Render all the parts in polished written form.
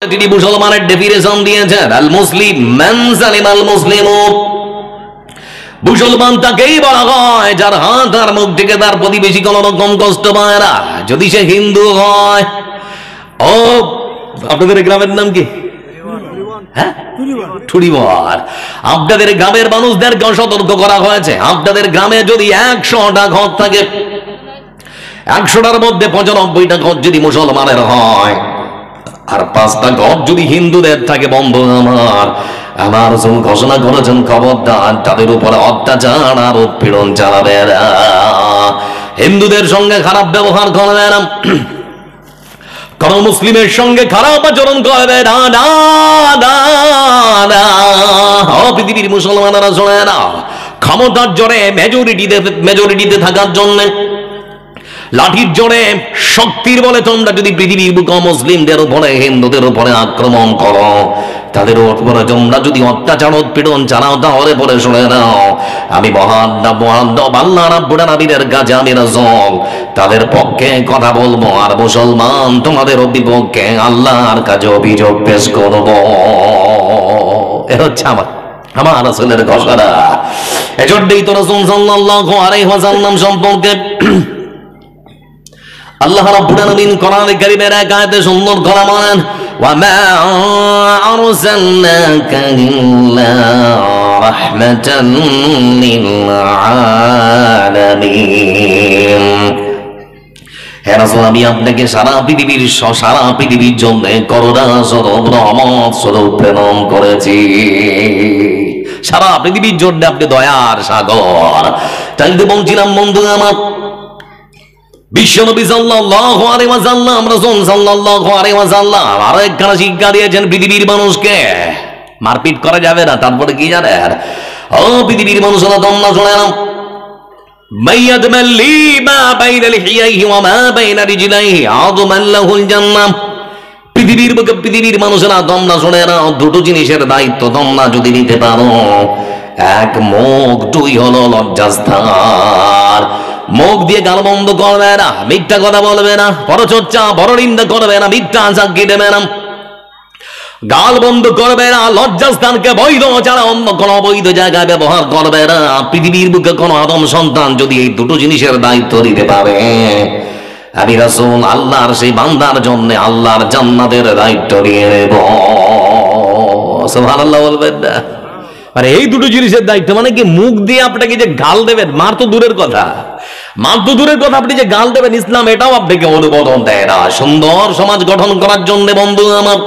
তিনি মুসলমানের ডেফিনেশন দিয়েছেন, আল মুসলিম মান সালিমাল মুসলিমু। মুসলমান তাকেই বলা হয় যার হাত আর মুখ থেকে তার প্রতিবেশী কোনো রকম কষ্ট পায় না, যদি সে হিন্দু হয়। ও আপনাদের গ্রামের নাম কি? হ্যাঁ, ঠুরিবর। আপনাদের গ্রামের মানুষদেরকে সতর্ক করা হয়েছে, আপনাদের গ্রামে যদি 100টা ঘর থাকে, 100টার মধ্যে 95টা ঘর যদি মুসলমানের হয় আর 5টা ঘর যদি হিন্দুদের থাকে, বন্ধু আমার রাসূল ঘোষণা করেছেন, খবরদার তাদের উপরে অত্যাচার আর উৎপীড়ন চালাবে না, হিন্দুদের সঙ্গে খারাপ ব্যবহার করবে না, কোন মুসলিমের সঙ্গে খারাপ আচরণ করবে না। পৃথিবীর মুসলমানেরা শোনে না, ক্ষমতার জোরে মেজরিটিতে থাকার জন্য, লাঠির জোরে শক্তির বলে তোমরা যদি পৃথিবীর বুকে মুসলিমদের উপরে হিন্দুদের উপরে আক্রমণ করো, তাদের উপরে তোমরা যদি অত্যাচার উৎপীড়ন চালাও, তাহলে পরে শুনে নাও, আমি মহান আল্লাহ রাব্বুল আলামিনের কাছে আমি রাসূল তাদের পক্ষে কথা বলবো, আর মুসলমান তোমাদের বিপক্ষে আল্লাহর কাছে অভিযোগ পেশ করব। এ হচ্ছে আমার রাসূলের ঘোষণা। এজন্যই তো রাসূল সাল্লাল্লাহু আলাইহি ওয়াসাল্লাম সম্পর্কে আল্লাহ রাব্বুল আলামিন কোরআনে কারীমের এক আয়াতে সুন্দর করে বলেন, ওয়া মা আরসালনাকা ইল্লা রাহমাতান লিল আলামিন। হে রাসূল, আমি আপনাকে সারা পৃথিবীর জন্য করুণা স্বরূপ, রহমত স্বরূপ প্রেরণ করেছি। সারা পৃথিবীর জন্য আপনি দয়ার সাগর। তাই তো বলছিলাম বন্ধু আমার, বিশ্বনবী সাল্লাল্লাহু আলাইহি ওয়াসাল্লাম, রাসূল সাল্লাল্লাহু আলাইহি ওয়াসাল্লাম আরেকখানা শিক্ষা দিয়েছেন পৃথিবীর মানুষকে, মারপিট করা যাবে না। তারপরে কি জানেন? ও পৃথিবীর মানুষরা, তোমরা শুনে নাও, মাইয়াদমাল লিমা বাইনা লিহিয়াইহি ওয়া মা বাইনা রিজলাইহি আযমান লাহুল জান্নাহ। পৃথিবীর মানুষরা, তোমরা শুনে নাও, দুটো জিনিসের দায়িত্ব তোমরা যদি নিতে পারো, এক মুখ, দুই হলো লজ্জাস্থান। মুখ দিয়ে গাল বন্ধ করবে না, মিথ্যা কথা বলবে না, পরচর্চা পরনিন্দা করবে না, মিথ্যা সাক্ষী দেবে না, গাল বন্ধ করবে না, লজ্জাস্থানকে বৈধ ছাড়া অন্য কোনো অবৈধ জায়গায় ব্যবহার করবে না। পৃথিবীর বুকে কোনো আদম সন্তান যদি এই দুটো জিনিসের দায়িত্ব দিতে পারে, আমি রাসূল আল্লাহর সেই বান্দার জন্য আল্লাহর জান্নাতের দায়িত্ব নিয়ে নেব। সুবহানাল্লাহ বলবেন না? আরে এই দুটো জিনিসের দায়িত্ব মানে কি? মুখ দিয়ে আপনাকে যে গাল দেবেন, মার তো দূরের কথা, আপনি যে গাল দেবেন, ইসলাম এটাও আপনাকে অনুমোদন দেয় না। সুন্দর সমাজ গঠন করার জন্য বন্ধু আমার,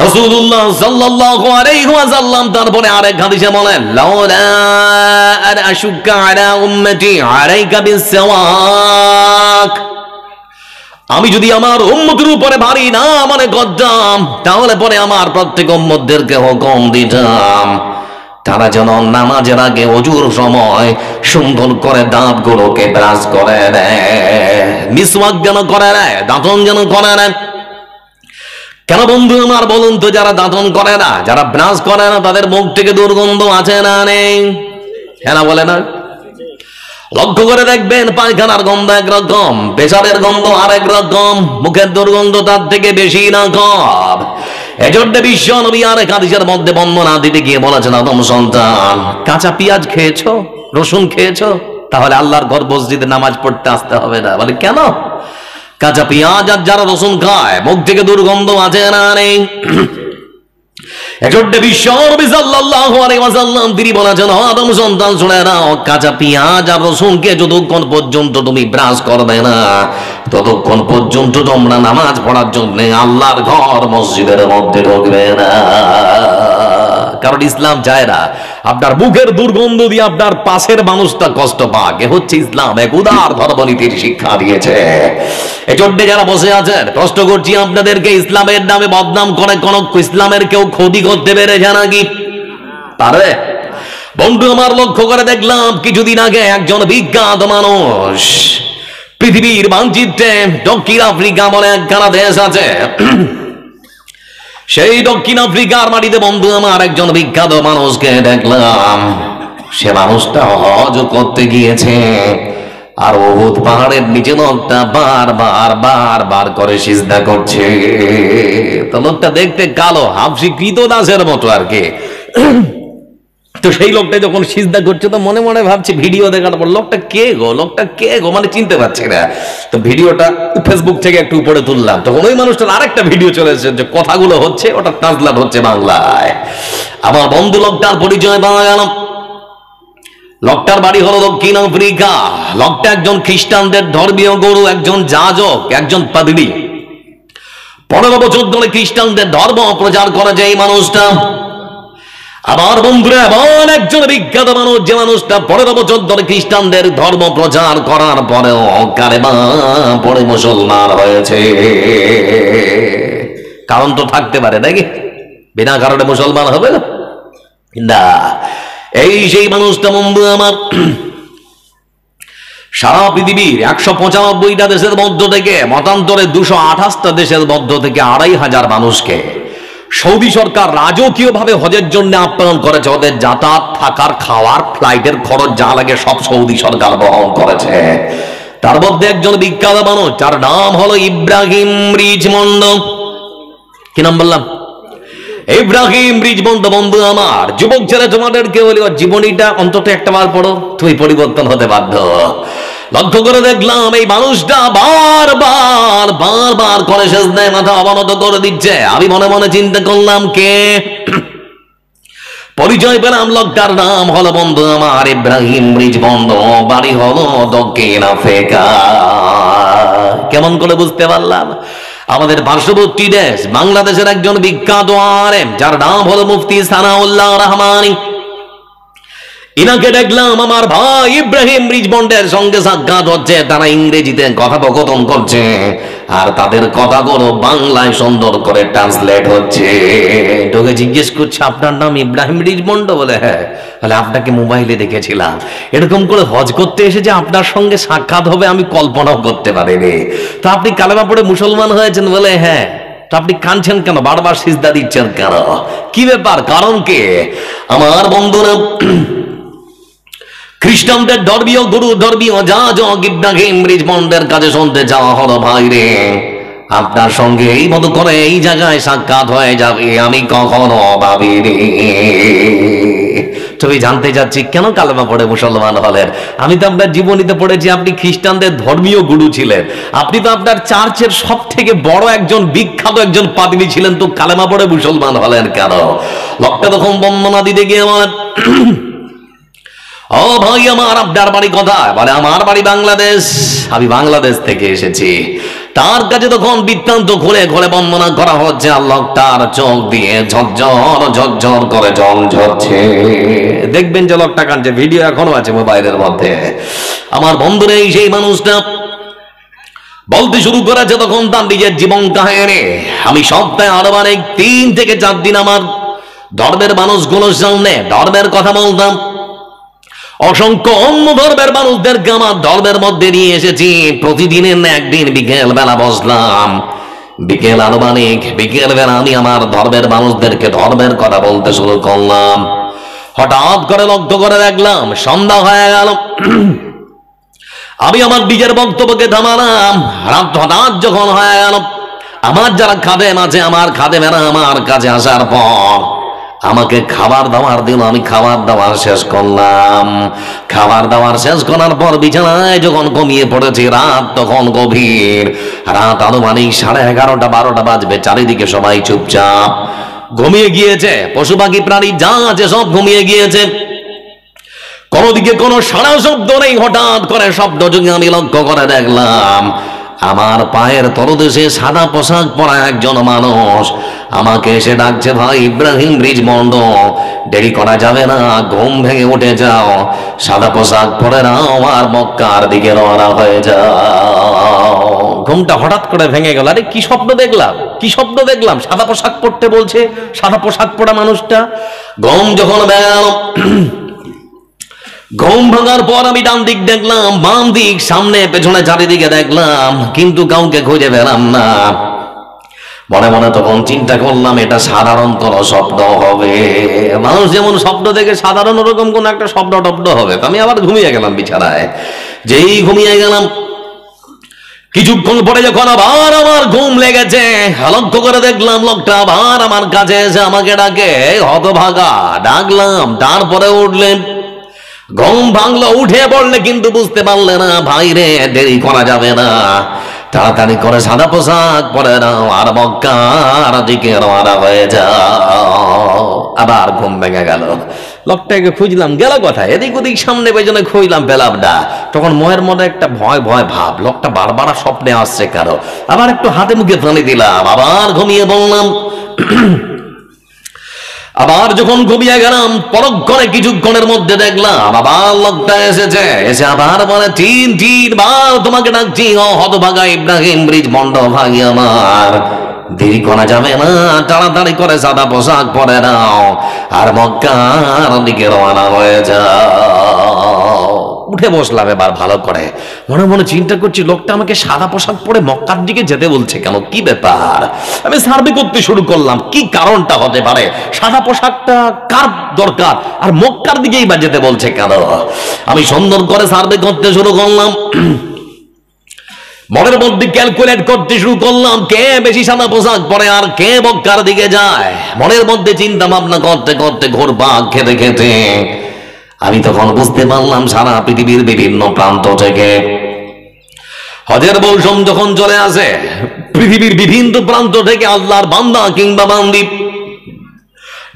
রাসূলুল্লাহ সাল্লাল্লাহু আলাইহি ওয়াসাল্লাম তারপরে আরেক হাদিসে বলেন, লাউলা আন আশুক্কা আলা উম্মতি আলাইকা বিসওয়াক। আমি যদি আমার উম্মতের উপরে ভারী না মনে করতাম, তাহলে পরে আমার প্রত্যেক উম্মতদেরকে হুকুম দিতাম, তারা যেন নামাজের আগে ওযুর সময় সুন্দর করে দাঁতগুলোকে ব্রাশ করে নেয়, মিসওয়াক যেন করে নেয়, দাঁতন যেন করে নেয়। কেন বন্ধু আমার বলুন তো? যারা দাঁতন করে না, যারা ব্রাশ করে না, তাদের মুখ থেকে দুর্গন্ধ আছে না নেই? হ্যাঁ বলে না? লক্ষ্য করে দেখবেন, পায়খানার গন্ধ একরকম, পেশাবের গন্ধ আরেক রকম, মুখের দুর্গন্ধ তার থেকে বেশি না কম। এজন্য বিশ্ব নবী আরেক হাদিসের মধ্যে বর্ণনা দিতে গিয়ে বলেছেন, আদম সন্তান, কাঁচা পেঁয়াজ খেয়েছো, রসুন খেয়েছো, তাহলে আল্লাহর ঘর মসজিদে নামাজ পড়তে আসতে হবে না। বলে কেন? কাঁচা পেঁয়াজ আর যারা রসুন খায়, মুখ থেকে দুর্গন্ধ আছে না নেই? এজন্য বিশ্ব নবী সাল্লাল্লাহু আলাইহি ওয়াসাল্লাম তিনি বলেছেন, আদম সন্তান শুনে নাও, কাঁচা পেঁয়াজ আর রসুনকে যতক্ষণ পর্যন্ত তুমি ব্রাশ করবে না, ততক্ষণ পর্যন্ত তোমরা নামাজ পড়ার জন্য আল্লাহর ঘর মসজিদের মধ্যে ঢুকবে না। কারণ ইসলাম চায় না আপনার মুখের দুর্গন্ধ দিয়ে আপনার পাশের মানুষটা কষ্ট পাক। এ হচ্ছে ইসলাম, এক উদার ধর্মনীতির শিক্ষা দিয়েছে। এজন্য যারা বসে আছেন, প্রশ্ন করছি আপনাদেরকে, ইসলামের নামে বদনাম করে কোন ইসলামের কেউ ক্ষতি করতে পেরেছে নাকি? পারে? বন্ধু আমার, লক্ষ্য করে দেখলাম কিছুদিন আগে একজন বিখ্যাত মানুষ, পৃথিবীর মানচিত্রে দক্ষিণ আফ্রিকা বলে একখানা দেশ আছে, সেই দক্ষিণ আফ্রিকার মাটিতে বন্ধু আমার একজন বিখ্যাত মানুষকে দেখলাম। সে মানুষটা হজ করতে গিয়েছে, আর উহুদ পাহাড়ের নিচে লোকটা বার করে সিজদা করছে। তো লোকটা দেখতে কালো, হাফসি কৃতদাসের মতো আর কি। তো সেই লোকটা যখন সিজদা করছে তো মনে মনে ভাবছে, ভিডিও দেখার পর লোকটা কে গো মানে চিনতে পারছি না। তো ভিডিওটা ফেসবুক থেকে একটু উপরে তুললাম, তখন ওই মানুষটার আরেকটা ভিডিও চলে এসেছে, যে কথাগুলো হচ্ছে ওটা ট্রান্সলেট হচ্ছে বাংলায়। আমার বন্ধু লোকটার পরিচয় পাওয়া গেল। লোকটার বাড়ি হলো দক্ষিণ আফ্রিকা। লোকটা একজন খ্রিস্টানদের ধর্মীয় গুরু, একজন যাজক, একজন পাদ্রী। 15 বছর ধরে খ্রিস্টানদের ধর্ম প্রচার করেছে এই মানুষটা। আমার বন্ধুরা, এমন একজন বিখ্যাত মানুষ, যে মানুষটা 15 বছর ধরে খ্রিস্টানদের ধর্ম প্রচার করার পরেও কালেমা পড়ে মুসলমান হয়েছে। কারণ তো থাকতে পারে নাকি, বিনা কারণে মুসলমান হবে না। এই সেই মানুষটা বন্ধু আমার, সারা পৃথিবীর 195টা দেশের মধ্য থেকে, মতান্তরে 228টা দেশের মধ্য থেকে 2500 মানুষকে সৌদি সরকার রাজকীয় ভাবে হজের জন্য আপ্যায়ন করেছে। ওদের যাতায়াত, থাকার, খাওয়ার, ফ্লাইটের খরচ যা লাগে সব সৌদি সরকার বহন করেছে। তার মধ্যে একজন বিখ্যাত মানুষ, যার নাম হলো ইব্রাহিম রিচমন্ড। কি নাম বললাম? ইব্রাহিম রিচমন্ড। বন্ধু আমার, যুবক ছেলে, তোমাদেরকে বলি, জীবনীটা অন্তত একটা বার পড়ো, তুমি পরিবর্তন হতে বাধ্য। লক্ষ্য করে দেখলাম এই মানুষটা বারবার করে সেজদায় মাথা অবনত করে দিচ্ছে। আমি মনে মনে চিন্তা করলাম, কে? পরিচয় পেলাম, লোকটার নাম হলো বন্ধু আমার ইব্রাহিম রিচমন্ড। বাড়ি হলো দক্ষিণ আফ্রিকা। কেমন করে বুঝতে পারলাম? আমাদের পার্শ্ববর্তী দেশ বাংলাদেশের একজন বিখ্যাত আলেম, যার নাম হলো মুফতি সানাউল্লাহ রহমানী। ইনাকে দেখলাম, আমার ভাই ইব্রাহিম রিচমন্ডের সঙ্গে সাক্ষাৎ হচ্ছে। তারা ইংরেজিতে কথোপকথন করছে, আর তাদের কথাগুলো বাংলায় সুন্দর করে ট্রান্সলেট হচ্ছে। তোকে জিজ্ঞেস করছে, আপনার নাম ইব্রাহিম রিচমন্ড? বলে হ্যাঁ। তাহলে আপনাকে মোবাইলে দেখেছিলাম, এরকম করে হজ করতে এসেছে, আপনার সঙ্গে সাক্ষাৎ হবে আমি কল্পনাও করতে পারিনি। তো আপনি কালেমা পড়ে মুসলমান হয়েছেন? বলে হ্যাঁ। তো আপনি কাঁদছেন কেন, বারবার সিজদা দিচ্ছেন কেন, কি ব্যাপার, কারণ কে? আমার বন্ধুরা, খ্রিস্টানদের ধর্মীয় গুরু, ধর্মীয় যাজক ইব্রাহিম রিচমন্ডের কাছে শুনতে যাওয়া হলো, ভাই রে, আপনার সঙ্গে এই মতো করে এই জায়গায় সাক্ষাৎ হয়ে যাবে আমি কখনো ভাবিনি। তুমি জানতে চাচ্ছি কেন কালেমা পড়ে মুসলমান হলেন? আমি তো আপনার জীবনীতে পড়েছি আপনি খ্রিস্টানদের ধর্মীয় গুরু ছিলেন। আপনি তো আপনার চার্চের সব থেকে বড় একজন বিখ্যাত একজন পাদ্রী ছিলেন, তো কালেমা পড়ে মুসলমান হলেন কেন? লোকটা তখন বর্ণনা দিতে গিয়ে আমার, ও ভাই আমার, আপনার বাড়ি কোথায়? বলে আমার বাড়ি বাংলাদেশ, আমি বাংলাদেশ থেকে এসেছি। তার কাছে তখন বৃত্তান্ত ঘুরে ঘুরে বর্ণনা করা হচ্ছে, আর লোকটার চোখ দিয়ে ঝরঝর করে জল ঝরছে। দেখবেন যে লোকটা কাঁদছে, ভিডিও এখনো আছে মোবাইলের মধ্যে। আমার বন্ধুরা, এই সেই মানুষটা বলতে শুরু করেছে তখন তার নিজের জীবন কাহিনী। আমি সপ্তাহে আরো 3 থেকে 4 দিন আমার ধর্মের মানুষগুলোর সামনে ধর্মের কথা বলতাম। অসংখ্য অন্য ধর্মের মানুষদেরকে আমার ধর্মের মধ্যে নিয়ে এসেছি। প্রতিদিনের একদিন বিকেল বেলা বসলাম, বিকেল বেলা আমি আমার ধর্মের মানুষদেরকে ধর্মের কথা বলতে শুরু করলাম। হঠাৎ করে লক্ষ্য করে দেখলাম সন্ধ্যা হয়ে গেল। আমি আমার নিজের বক্তব্যকে থামালাম। রাত হঠাৎ যখন হয়ে গেল, আমার যারা খাদেম আছে, আমার খাদেমেরা আমার কাছে আসার পর আমাকে খাবার দাবার দিল। আমি খাবার দাবার শেষ করলাম। খাবার দাবার শেষ করার পর বিছানায় যখন ঘুমিয়ে পড়েছি, রাত তখন গভীর, রাত আনুমানিক 11:30-12টা বাজবে। চারিদিকে সবাই চুপচাপ ঘুমিয়ে গিয়েছে, পশু পাখি প্রাণী যা আছে সব ঘুমিয়ে গিয়েছে। কোনদিকে কোনো সারা শব্দ নেই। হঠাৎ করে শব্দ যুগে আমি লক্ষ্য করে দেখলাম আমার পায়ের তলদেশে সাদা পোশাক পরা একজন মানুষ আমাকে এসে ডাকছে, ভাই ইব্রাহিম রিচমন্ড, দেরি করা যাবে না, ঘুম ভেঙে উঠে যাও, সাদা পোশাক পরে নাও, আর মক্কার দিকে রওনা হয়ে যাও। ঘুমটা হঠাৎ করে ভেঙে গেল। আরে কি স্বপ্ন দেখলাম, সাদা পোশাক পরতে বলছে, সাদা পোশাক পরা মানুষটা। ঘুম যখন গেল, ঘুম ভাঙার পর আমি ডান দিক দেখলাম, বাম দিক, সামনে পেছনে চারিদিকে দেখলাম, কিন্তু কাউকে খুঁজে পেলাম না। মনে মনে তখন চিন্তা করলাম এটা সাধারণ কোন শব্দ হবে, মানুষ যেমন শব্দ দেখে সাধারণ ওরকম কোন একটা শব্দ টব্দ হবে। আমি আবার ঘুমিয়ে গেলাম বিছানায়। যেই ঘুমিয়ে গেলাম, কিছুক্ষণ পরে যখন আবার আমার ঘুম লেগেছে, লক্ষ্য করে দেখলাম লোকটা আবার আমার কাছে এসে আমাকে ডাকে, হতভাগা। ডাকলাম, তারপরে উঠলেন। ঘুম ভাঙলো, উঠে পড়লে কিন্তু বুঝতে পারলে না, ভাই রে দেরি করা যাবে না, তাড়াতাড়ি করে সাদা পোশাক পরে নাও আর মক্কার দিকে রওনা হয়ে যাও। আবার ঘুম ভেঙে গেল। লোকটাকে খুঁজলাম, গেল কোথায়? এদিক ওদিক সামনে পেছনে খুঁজলাম, পেলাম না। তখন মনের মধ্যে একটা ভয় ভয় ভাব, লোকটা বারবার স্বপ্নে আসছে কারো। আবার একটু হাতে মুখে টানি দিলাম, আবার ঘুমিয়ে বললাম। আবার যখন ঘুমিয়ে গেলাম, পরক্ষণে কিছুক্ষণের মধ্যে দেখলাম আবার লোকটা এসেছে। এসে আবার বলে, তিনবার তোমাকে ডাকছি, ও হতভাগা ইব্রাহিম ব্রিজ বন্ধ ভাগি আমার, দেরি করা যাবে না, তাড়াতাড়ি করে সাদা পোশাক পরে নাও আর মক্কার দিকে রওনা হয়ে যাও। উঠে বসলাম এবার ভালো করে, মনে মনে চিন্তা করছি লোকটা আমাকে সাদা পোশাক পরে মক্কার দিকে যেতে বলছে কেন, কি ব্যাপার? আমি সার্ভে করতে শুরু করলাম, কি কারণটা হতে পারে, সাদা পোশাকটা কার দরকার আর মক্কার দিকেই বা যেতে বলছে কেন? আমি সুন্দর করে সার্ভে করতে শুরু করলাম, মনের মধ্যে ক্যালকুলেট করতে শুরু করলাম, কে বেশি সাদা পোশাক পরে আর কে মক্কার দিকে যায়। মনের মধ্যে চিন্তা ভাবনা করতে করতে ঘুরপাক খেতে খেতে আমি তখন বুঝতে পারলাম সারা পৃথিবীর বিভিন্ন প্রান্ত থেকে হজের মৌসুম যখন চলে আসে, পৃথিবীর বিভিন্ন প্রান্ত থেকে আল্লাহর বান্দা কিংবা বান্দি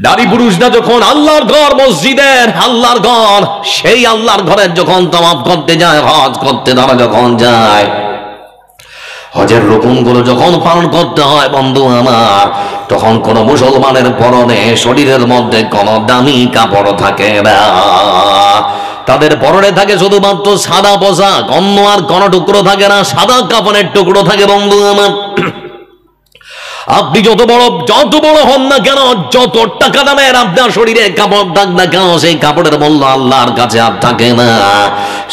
নারী পুরুষরা যখন আল্লাহর ঘর, মসজিদের আল্লাহর ঘর, সেই আল্লাহর ঘরের যখন তাওয়াফ করতে যায়, হজ করতে তারা যখন যায়, হজের রুকুনগুলো যখন পালন করতে হয় বন্ধু আমার, তখন কোন মুসলমানের পরনে শরীরের মধ্যে কোন দামি কাপড় থাকে না। তাদের পরনে থাকে শুধুমাত্র সাদা পোশাক, অন্য আর কোন টুকরো থাকে না, সাদা কাপড়ের টুকরো থাকে বন্ধু আমার। আপনি যত বড় হন না কেন, যত টাকা দামের আপনার শরীরে কাপড় থাক না কেন, সেই কাপড়ের মূল্য আল্লাহর কাছে আর থাকে না।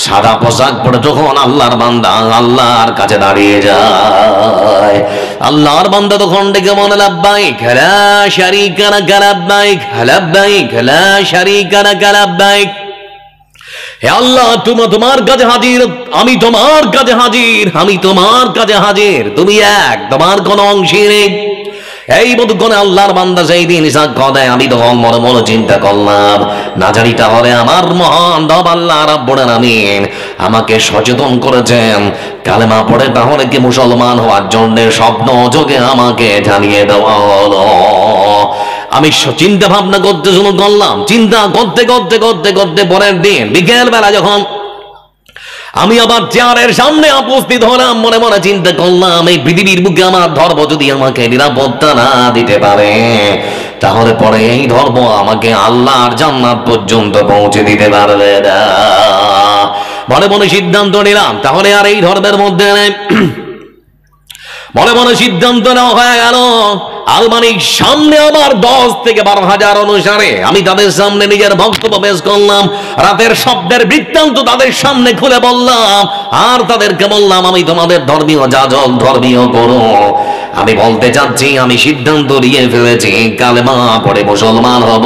সাদা পোশাক পরে যখন আল্লাহর বান্দা আল্লাহর কাছে দাঁড়িয়ে যায়, আল্লাহর বান্দা তখন ডেকে বলে, লাব্বাইক লা শারীকা লাক লাব্বাইক, লাব্বাইক লা শারীকা লাক লাব্বাইক। হে আল্লাহ, তুমি তোমার কাছে হাজির, আমি তোমার কাছে হাজির, আমি তোমার কাছে হাজির, তুমি এক, তোমার কোন অংশী নেই। এই মতক্ষণে আল্লাহর বান্দা সেই দিন সাক্ষ্য দেয়। আমি তখন মনে মনে চিন্তা করলাম, না জানি তাহলে আমার মহান রব আল্লাহ রাব্বুল আলামিন আমাকে সচেতন করেছেন, কালেমা পড়ে তাহলে কি মুসলমান হওয়ার জন্য স্বপ্ন যোগে আমাকে জানিয়ে দেওয়া হলো। আমি চিন্তা ভাবনা করতে শুরু করলাম, চিন্তা করতে করতে করতে করতে পরের দিন বিকেল বেলা যখন আমি আবার চেয়ারের সামনে উপস্থিত হলাম, মনে মনে চিন্তা করলাম, এই পৃথিবীর বুকে আমার ধর্ম যদি আমাকে নিরাপত্তা না দিতে পারে, তাহলে পরে এই ধর্ম আমাকে আল্লাহর জান্নাত পর্যন্ত পৌঁছে দিতে পারবে না। মনে মনে সিদ্ধান্ত নিলাম, তাহলে আর এই ধর্মের মধ্যে মনে মনে সিদ্ধান্ত নেওয়া হয়ে গেল। আলমানির সামনে আমার 10 থেকে 12,000 অনুসারে আমি তাদের সামনে নিজের বক্তব্য পেশ করলাম, রাতের শব্দের বৃত্তান্ত তাদের সামনে খুলে বললাম, আর তাদেরকে বললাম, আমি তোমাদের ধর্মীয় যাজক, ধর্মীয় গুরু। আমি বলতে চাচ্ছি, আমি সিদ্ধান্ত নিয়ে ফেলেছি, কালেমা পড়ে মুসলমান হব।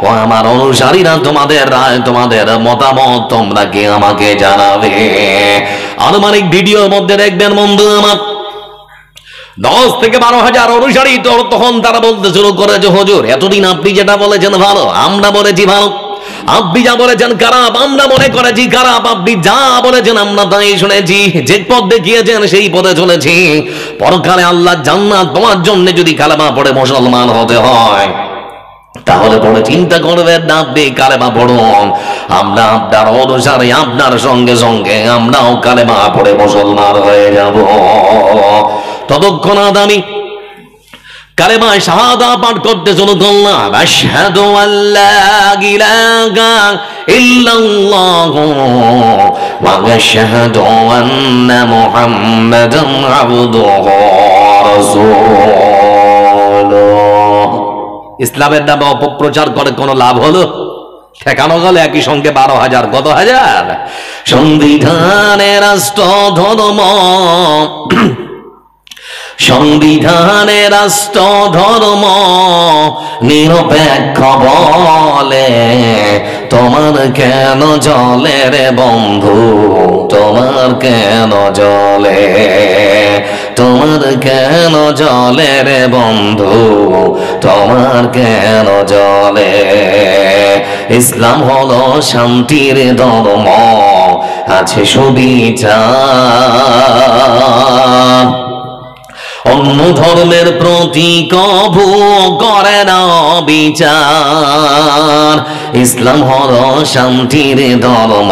ও আমার অনুসারীরা, তোমাদের রায়, তোমাদের মতামত তোমরা কি আমাকে জানাবে। আনুমানিক ভিডিওর মধ্যে দেখবেন বন্ধু আমার 10 থেকে 12,000 অনুসারী। তখন তারা বলতে শুরু করেছে, হুজুর এতদিন আপনি যেটা বলেছেন ভালো, আমরা বলেছি ভালো, আপনি যা বলেছেন খারাপ, আমরা মনে করেছি খারাপ, আপনি যা বলেছেন আমরা তাই শুনেছি, যে পথ দেখিয়েছেন সেই পথে চলেছি। পরকালে আল্লাহ জান্নাত তোমার জন্য যদি কালেমা পড়ে মুসলমান হতে হয়, তাহলে পরে চিন্তা করবেন না, আপনি কালেমা পড়ুন, আমরা আপনার অনুসারে আপনার সঙ্গে সঙ্গে আমরাও কালেমা পড়ে মুসলমান হয়ে যাব। ততক্ষণ আমি কালেমায়ে শাহাদা পাঠ করতে শুরু করলাম, আশহাদু আল্লা ইলাহা ইল্লাল্লাহু ওয়া আশহাদু আন্না মুহাম্মাদান আবদুহু ওয়া রাসূলুহু। ইসলামের নামে অপপ্রচার করে কোনো লাভ হলো? ঠেকানো গেল একই সঙ্গে 12,000, কত হাজার। সংবিধানের রাষ্ট্র ধর্ম সংবিধানে রাষ্ট্র ধর্ম নিরপেক্ষ বলে, তোমার কেন জ্বলে রে বন্ধু, তোমার কেন জ্বলে, তোমার কেন জ্বলে রে বন্ধু, তোমার কেন জ্বলে। ইসলাম হলো শান্তির ধর্ম, আছে সুবিচার, অন্য ধর্মের প্রতি কভু করে না বিচার। ইসলাম হলো শান্তির ধর্ম,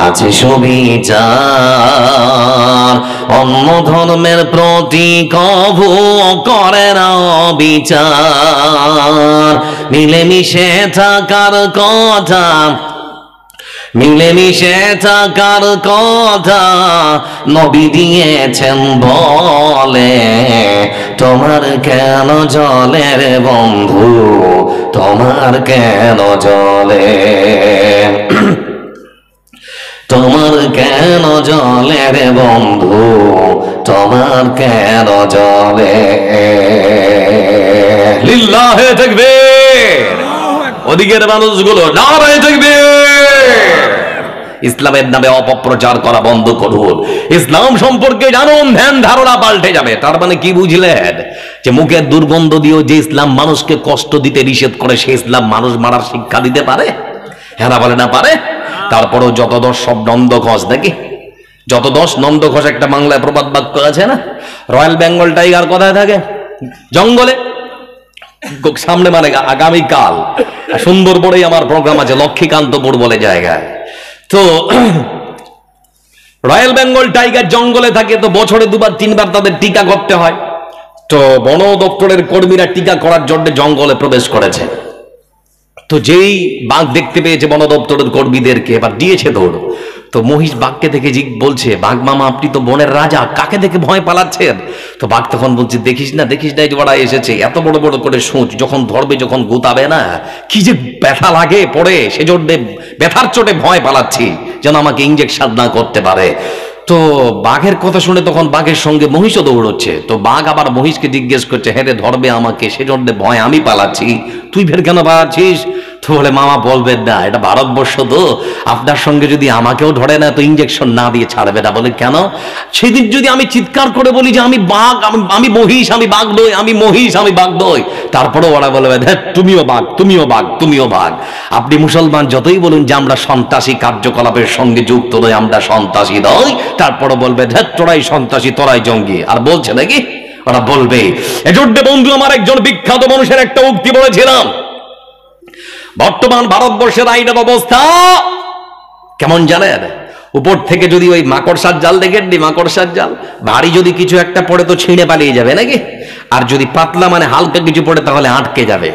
আছে সুবিচার, অন্য ধর্মের প্রতি কভু করে না বিচার। মিলেমিশে থাকার কথা, মিলেমিশে থাকার কথা নবী দিয়েছেন বলে, তোমার কেন জ্বলে রে বন্ধু, তোমার কেন জ্বলে, তোমার কেন জ্বলে রে বন্ধু, তোমার কেন জ্বলে। লিল্লাহে তাকবীর। ওদিকের মানুষগুলো নারায়ে তাকবীর। ইসলামের নামে অপপ্রচার করা বন্ধ করুন। ইসলাম সম্পর্কে জানুন, ধ্যান ধারণা পাল্টে যাবে। তার মানে কি বুঝলেন? যে মুখের দুর্গন্ধ দিয়েও যে ইসলাম মানুষকে কষ্ট দিতে নিষেধ করে, সে ইসলাম মানুষ মারার শিক্ষা দিতে পারে? হ্যাঁ বলে না পারে? তারপরেও যত দোষ সব নন্দঘোষ, দেখি যত দোষ নন্দঘোষ। একটা বাংলায় প্রবাদ বাক্য আছে না, রয়্যাল বেঙ্গল টাইগার কোথায় থাকে? জঙ্গলে। সামনে মানে আগামীকাল সুন্দরবনেই আমার প্রোগ্রাম আছে, লক্ষ্মীকান্তপুর বলে জায়গায়। তো রয়্যাল বেঙ্গল টাইগার জঙ্গলে থাকে, তো বছরে 2-3 বার তাদের টিকা করতে হয়। তো বন দপ্তরের কর্মীরা টিকা করার জন্য জঙ্গলে প্রবেশ করেছে। তো যেই বাঘ দেখতে পেয়েছে বন দপ্তরের কর্মীদেরকে, এবার দিয়েছে দৌড়। তো মহিষ বাঘকে দেখে বলছে, বাঘ মামা আপনি তো বনের রাজা, কাকে দেখে ভয় পালাচ্ছেন? তো বাঘ তখন বলছে, দেখিস না এই জোড়া এসেছে, এত বড় বড় করে সূঁচ, যখন ধরবে যখন গুতাবে না, কি যে ব্যথা লাগে পড়ে, সেজন্য ব্যথার চোটে ভয় পালাচ্ছি, যেন আমাকে ইঞ্জেকশন না করতে পারে। তো বাঘের কথা শুনে তখন বাঘের সঙ্গে মহিষও দৌড়চ্ছে। তো বাঘ আবার মহিষকে জিজ্ঞেস করছে, হ্যাঁ রে ধরবে আমাকে, সেজন্য ভয় আমি পালাচ্ছি, তুই ফের কেন পালাচ্ছিস? তো বলে, মামা বলবেন না, এটা ভারতবর্ষ, তো আপনার সঙ্গে যদি আমাকেও ধরে না তো ইঞ্জেকশন না দিয়ে ছাড়বে না। বলে কেন? সেদিন যদি আমি চিৎকার করে বলি যে আমি বাঘ, আমি মহিষ, আমি বাঘ নই, আমি মহিষ, আমি বাঘ নই, তারপরেও ওরা বলবে তুমিও বাঘ, তুমিও বাঘ, তুমিও বাঘ। আপনি মুসলমান যতই বলুন যে আমরা সন্ত্রাসী কার্যকলাপের সঙ্গে যুক্ত নই, আমরা সন্ত্রাসী নই, তারপরে বলবে তোরাই সন্ত্রাসী, তোরাই জঙ্গি। আর বলছে নাকি? ওরা বলবে। এজন্য বন্ধু আমার, একজন বিখ্যাত মানুষের একটা উক্তি বলেছিলাম, বর্তমান ভারতবর্ষের আইনের অবস্থা কেমন জানেন? উপর থেকে যদি ওই মাকড়সার জাল দেখেন, মাকড়সার জাল ভারী যদি কিছু একটা পড়ে তো ছিঁড়ে পালিয়ে যাবে নাকি, আর যদি পাতলা মানে হালকা কিছু পড়ে তাহলে আটকে যাবে।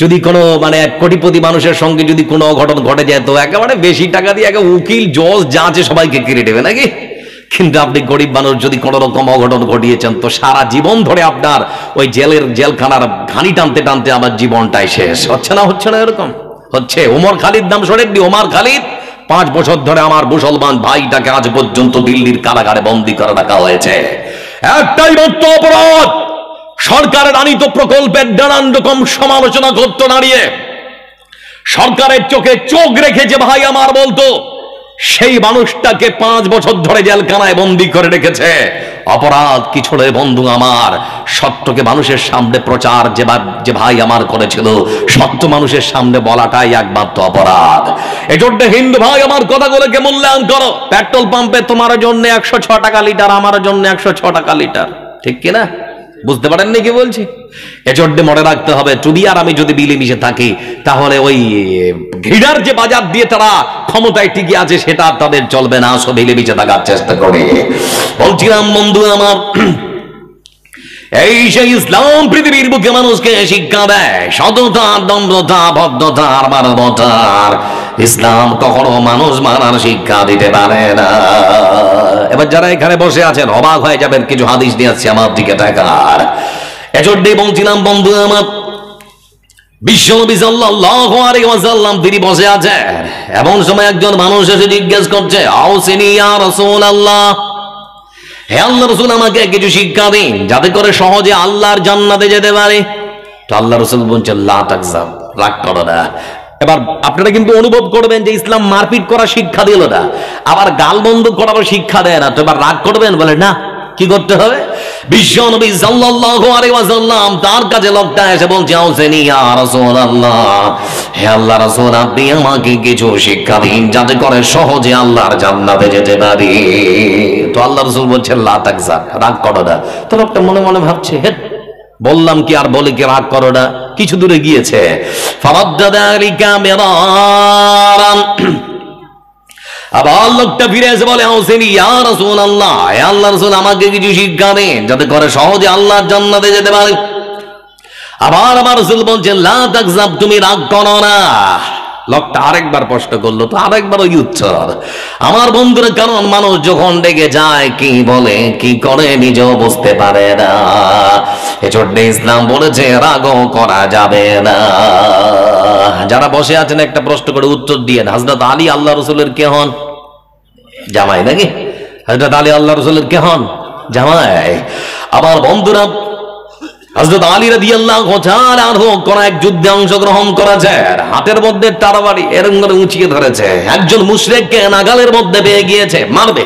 যদি কোনো মানে কোটিপতি মানুষের সঙ্গে যদি কোনো অঘটন ঘটে যায় তো একেবারে বেশি টাকা দিয়ে একে উকিল জজ যা আছে সবাইকে কেড়ে দেবে নাকি। কিন্তু আপনি গরিব মানুষ যদি কোনো রকম অঘটন ঘটিয়েছেন তো সারা জীবন ধরে আপনার ওই জেলখানার ঘানি টানতে টানতে আমার জীবনটাই শেষ। হচ্ছে না? হচ্ছে না? এরকম হচ্ছে। ওমর খালিদ নাম শোনেননি? ওমর খালিদ 5 বছর ধরে আমার মুসলমান ভাইটাকে আজ পর্যন্ত দিল্লির কারাগারে বন্দী করে রাখা হয়েছে। একটাই মাত্র অপরাধ, সরকারের আনিত প্রকল্পের নানান রকম সমালোচনা করতে দাঁড়িয়ে সরকারের চোখে চোখ রেখে যে ভাই আমার বলতো, সেই মানুষটাকে 5 বছর ধরে জেলখানায় বন্দী করে রেখেছে। অপরাধ কি ছোড়ে বন্ধু আমার? সত্যকে মানুষের সামনে প্রচার যে ভাই আমার করেছিল, সত্য মানুষের সামনে বলাটাই একমাত্র অপরাধ। এজন্য হিন্দু ভাই আমার কথাগুলোকে মূল্যায়ন করো। পেট্রোল পাম্পে তোমার জন্য 106 টাকা লিটার, আমার জন্য 106 টাকা লিটার, ঠিক কিনা? বুঝতে পারেন নাকি বলছি? এজন্য মনে রাখতে হবে, তুমি আর আমি যদি মিলেমিশে থাকি তাহলে ওই ঘৃণার যে বাজার দিয়ে তারা ক্ষমতায় টিকে আছে সেটা তাদের চলবে না। সব মিলেমিশে থাকার চেষ্টা করে। বলছিলাম বন্ধু আমার, এই সেই ইসলাম পৃথিবীর বুকে মানুষকে শিক্ষা দেয় সততা, নম্রতা, ভদ্রতা আর মানবতার। ইসলাম কখনো মানুষ মানার শিক্ষা দিতে পারে না। এবার যারা এখানে বসে আছেন অবাক হয়ে যাবেন, কিছু হাদিস নিয়ে আসছে আমার দিকে টাকার। এজন্যই বলছিলাম বন্ধু আমার, বিশ্বনবী সাল্লাল্লাহু আলাইহি ওয়াসাল্লাম তিনি বসে আছেন, এমন সময় একজন মানুষ এসে জিজ্ঞেস করছে, আউসিনি ইয়া রাসূলুল্লাহ, হে আল্লাহ রাসূল আমাকে কিছু শিক্ষা দিন যাতে করে সহজে আল্লাহর জান্নাতে যেতে পারে। তো আল্লাহ রাসূল বলছেন লা তাকযাব, রাগ করো না। এবার আপনারা কিন্তু অনুভব করবেন যে ইসলাম মারপিট করা শিক্ষা দিল না, আবার গালমন্দ করারও শিক্ষা দেয় না। তো এবার রাগ করবেন? বলে না, কি করতে হবে? বিশ্ব নবী সাল্লাল্লাহু আলাইহি ওয়াসাল্লাম তার কাছে লোকটা এসে বলছে আউসেনি ইয়া রাসূলুল্লাহ, হে আল্লাহর রাসূল আপনি আমাকে কিছু শিক্ষা দিন যাতে করে সহজে আল্লাহর জান্নাতে যেতে পারি। তো আল্লাহর রাসূল বলছেন লা তাকযাব, রাগ করো না। তো লোকটা মনে মনে ভাবছে, হে বললাম কি আর বলে কি রাগ করো না। কিছু দূরে গিয়েছে, আবার লোকটা ফিরে এসে বলে আউসেনি ইয়া রাসূলুল্লাহ, হে আল্লাহর রাসূল আমাকে কিছু শিক্ষা দেন যাতে করে সহজে আল্লাহর জান্নাতে যেতে পারি। আবার আমার রাসূল বলছেন লা তাকযাব, তুমি রাগ করো না। লোকটা আরেকবার প্রশ্ন করলো, তো আরেকবার ওই উত্তর। আমার বন্ধুরা, কারণ মানুষ যখন ডেকে যায় কি বলে কি করে নিজেও বুঝতে পারে না, এজন্য ইসলাম বলেছে রাগও করা যাবে না। যারা বসে আছেন একটা প্রশ্ন করে উত্তর দিয়েন, হযরত আলী আল্লাহ রাসূলের কে হন? জামাই নাকি? হযরত আলী আল্লাহ রাসূলের কে হন? জামাই। আমার বন্ধুরা, হযরত আলী রাদিয়াল্লাহু তাআলা আনহু কোন এক যুদ্ধে অংশগ্রহণ করেছে, হাতের মধ্যে তরবারি এরকম করে উঁচিয়ে ধরেছে, একজন মুশরিককে নাগালের মধ্যে পেয়ে গিয়েছে, মারবে।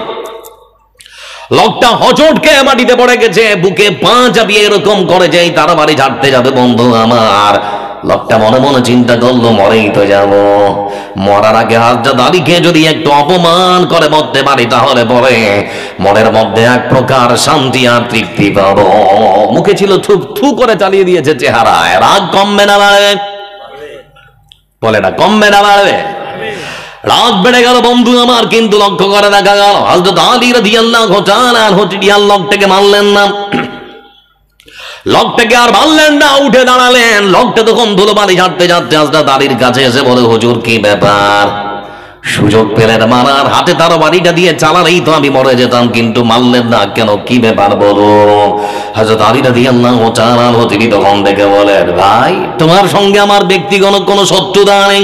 লোকটা হোঁচট খেয়ে মাটিতে পড়ে গেছে, বুকে পা চাপিয়ে এরকম করে যে তরবারি ঝাড়তে যাবে। বন্ধু আমার, লোকটা মনে মনে চিন্তা করলো মরেই তো যাব, মরার আগে হযরত আলীকে যদি একটু অপমান করে মরতে পারি তাহলে পরে মনের মধ্যে এক প্রকার শান্তি আর তৃপ্তি পাবো। মুখে ছিল থু থু করে চালিয়ে দিয়েছে চেহারায়। রাগ কমবে না বাড়বে? বলে না কমবে না বাড়বে? রাগ বেড়ে গেল বন্ধু আমার, কিন্তু লক্ষ্য করে দেখা গেল হযরত আলী রাদিয়াল্লাহু তাআলা আনহু লোকটাকে মারলেন না। লোকটাকে আর মারলেন না, উঠে দাঁড়ালেন। লোকটা তখন ধুলোবালি ঝাড়তে ঝাড়তে হযরত আলীর কাছে এসে বলে, হুজুর কি ব্যাপার? সুযোগ পেলেন মারার, হাতে তার বাড়িটা দিয়ে চালালেই তো আমি মরে যেতাম, কিন্তু মারলেন না কেন? কি ব্যাপার বলো? হযরত আলী রাদিয়াল্লাহু তাআলা তিনি তখন দেখে বলেন, ভাই তোমার সঙ্গে আমার ব্যক্তিগত কোনো শত্রুতা নেই,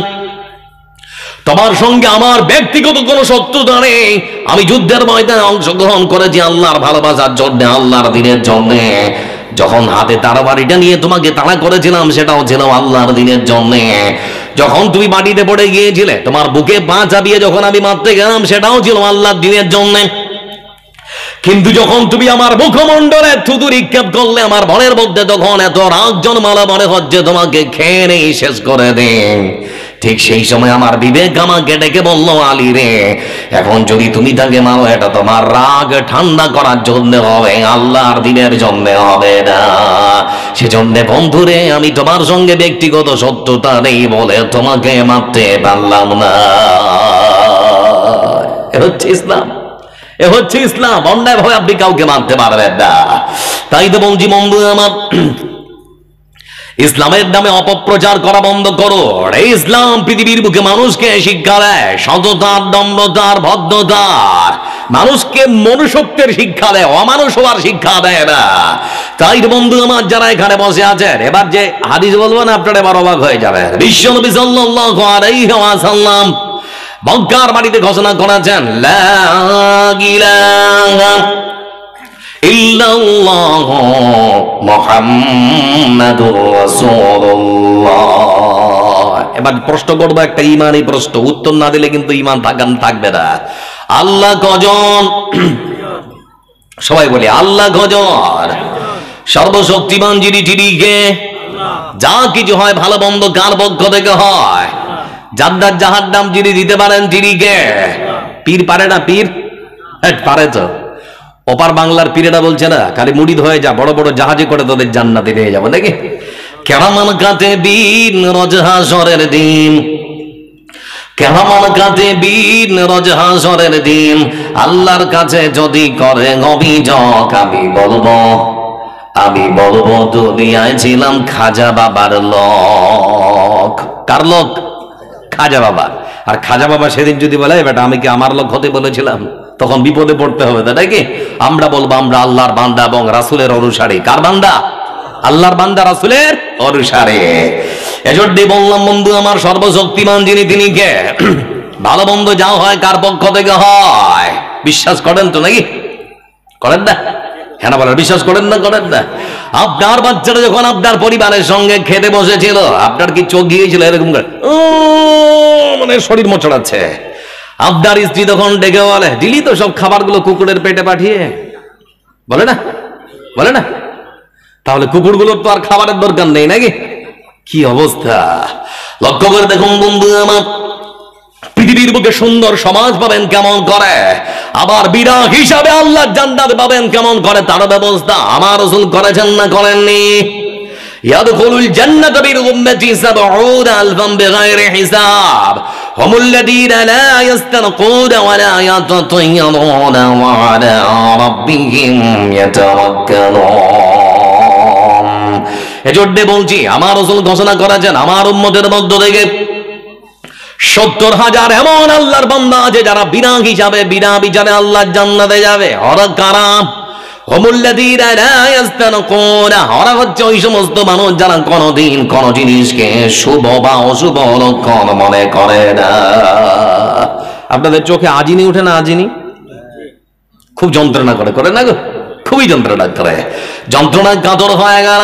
তোমার সঙ্গে আমার ব্যক্তিগত কোনো শত্রুতা নেই। আমি যুদ্ধের ময়দানে অংশগ্রহণ করেছি আল্লাহর ভালোবাসার জন্য, আল্লাহর দ্বীনের জন্য। যখন হাতে তরবারিটা নিয়ে তোমাকে তাড়া করেছিলাম সেটাও ছিল আল্লাহর দ্বীনের জন্য। যখন তুমি মাটিতে পড়ে গিয়েছিলে তোমার বুকে পা চাপিয়ে যখন আমি মারতে গেলাম সেটাও ছিল আল্লাহর দ্বীনের জন্য। কিন্তু যখন তুমি আমার মুখমণ্ডলে থুতু নিক্ষেপ করলে আমার মনের মধ্যে তখন এত রাগ জন্মালো, মনে হচ্ছে তোমাকে খেয়ে নেই, শেষ করে দে। ঠিক সেই সময় আমার বিবেক আমাকে ডেকে বললো, আলী রে, এখন যদি তুমি তাকে মারো এটা তোমার রাগ ঠান্ডা করার জন্য হবে, আল্লাহর দ্বীনের জন্য হবে না। সেজন্য বন্ধুরে, আমি তোমার সঙ্গে ব্যক্তিগত শত্রুতা নেই বলে তোমাকে মারতে পারলাম না। এ হচ্ছে ইসলাম, এ হচ্ছে ইসলাম। অন্যায় ভাবে আপনি কাউকে মারতে পারবেন না। তাই তো বলছি বন্ধু আমার, ইসলামের নামে অপপ্রচার করা বন্ধ করো। এই ইসলাম পৃথিবীর বুকে মানুষকে শিক্ষা দেয় সততার, নম্রতার, ভদ্রতার, মানুষকে মনুষ্যত্বের শিক্ষা দেয়, অমানুষ হওয়ার শিক্ষা দেয় না। তাই বন্ধু আমার, যারা এখানে বসে আছেন, এবার যে হাদিস বলবো না আপনারা এবার অবাক হয়ে যাবেন। বিশ্বনবী সাল্লাল্লাহু আলাইহি ওয়াসাল্লাম মক্কার মাটিতে ঘোষণা করেছেন, লা ইলাহা ইল্লাল্লাহু মুহাম্মাদুর রাসূলুল্লাহ। এবার প্রশ্ন করবো একটা ইমানি প্রশ্ন, উত্তর না দিলে কিন্তু ইমান থাকবে না। আল্লাহ কজন? সবাই বলি আল্লাহ কজন? সর্বশক্তিমান যিনি, তিনি কে? যা কিছু হয় ভালো মন্দ কার পক্ষ থেকে হয়? জান্নাত জাহান্নাম যিনি দিতে পারেন তিনি কে? পীর পারে না? পীর পারে তো। ওপার বাংলার পীরেরা বলছে না, খালি মুড়িদ হয়ে যা, বড় বড় জাহাজে করে তোদের জান্নাতে নিয়ে যাবো নাকি? কেরামান কাতিবিন রোজ হাশরের দিন, কেরামান কাতিবিন রোজ হাশরের দিন আল্লাহর কাছে যদি করে অভিযোগ, আমি বলবো দুনিয়ায় ছিলাম খাজা বাবার লোক। কার লোক? খাজা বাবা। আর খাজা বাবা সেদিন যদি বলে, বেটা আমি কি আমার লোক হতে বলেছিলাম, তখন বিপদে পড়তে হবে, তাই নাকি? আমরা বলবো আমরা আল্লাহর বান্দা এবং রাসূলের অনুসারী। কার বান্দা? আল্লাহর বান্দা, রাসূলের অনুসারী। এজন্য বললাম বন্ধু আমার, সর্বশক্তিমান যিনি, তিনি কে? ভালো মন্দ যা হয় কার পক্ষ থেকে হয়? বিশ্বাস করেন তো নাকি? করেন না? হ্যাঁ না বলেন, বিশ্বাস করেন না? করেন না? আপনার বাচ্চাটা যখন আপনার পরিবারের সঙ্গে খেতে বসেছিল, আপনার কি চোখ গিয়েছিল এরকম করে মানে শরীর মোচড়াচ্ছে? আপনার স্ত্রী তখন ডেকে বলে, দিলি তো সব খাবারগুলো কুকুরের পেটে পাঠিয়ে? বলে না? বলে না? তাহলে কুকুরগুলোর তো আর খাবারের দরকার নেই নাকি? কি অবস্থা! লক্ষ্য করে দেখুন বন্ধু আমার, পৃথিবীর বুকে সুন্দর সমাজ পাবেন কেমন করে, আবার বিরাগ হিসাবে আল্লাহ জান্নাত পাবেন কেমন করে, তার ব্যবস্থা আমার রাসূল করেছেন না করেননি? ইয়াদখুলুল জান্নাতা বিউম্মতি ৭০ আলফান বিগাইরি হিসাব হুমুল্লাযীনা লা ইস্তানকুনা ওয়া লা ইয়াতাতায়্যারুনা ওয়া আলা রাব্বিহিম ইয়াতাওয়াক্কালুন। এজন্য বলছি, আমার রাসূল ঘোষণা করেছেন আমার উম্মতের মধ্য থেকে ৭০,০০০ এমন আল্লাহর বান্দা আছে যারা বিনা হিসাবে বিনা বিচারে আল্লাহর জান্নাতে যাবে। ওরা কারা? হুমুল্লাযীনা লা ইস্তানকুনা, ওরা হচ্ছে ওই সমস্ত মানুষ যারা কোনোদিন কোন জিনিসকে শুভ বা অশুভ লক্ষণ মনে করে না। আপনাদের চোখে আজিনি উঠে না? আজিনি খুব যন্ত্রণা করে, করে না গো? খুবই যন্ত্রণা করে, যন্ত্রণায় কাতর হয়ে গেল।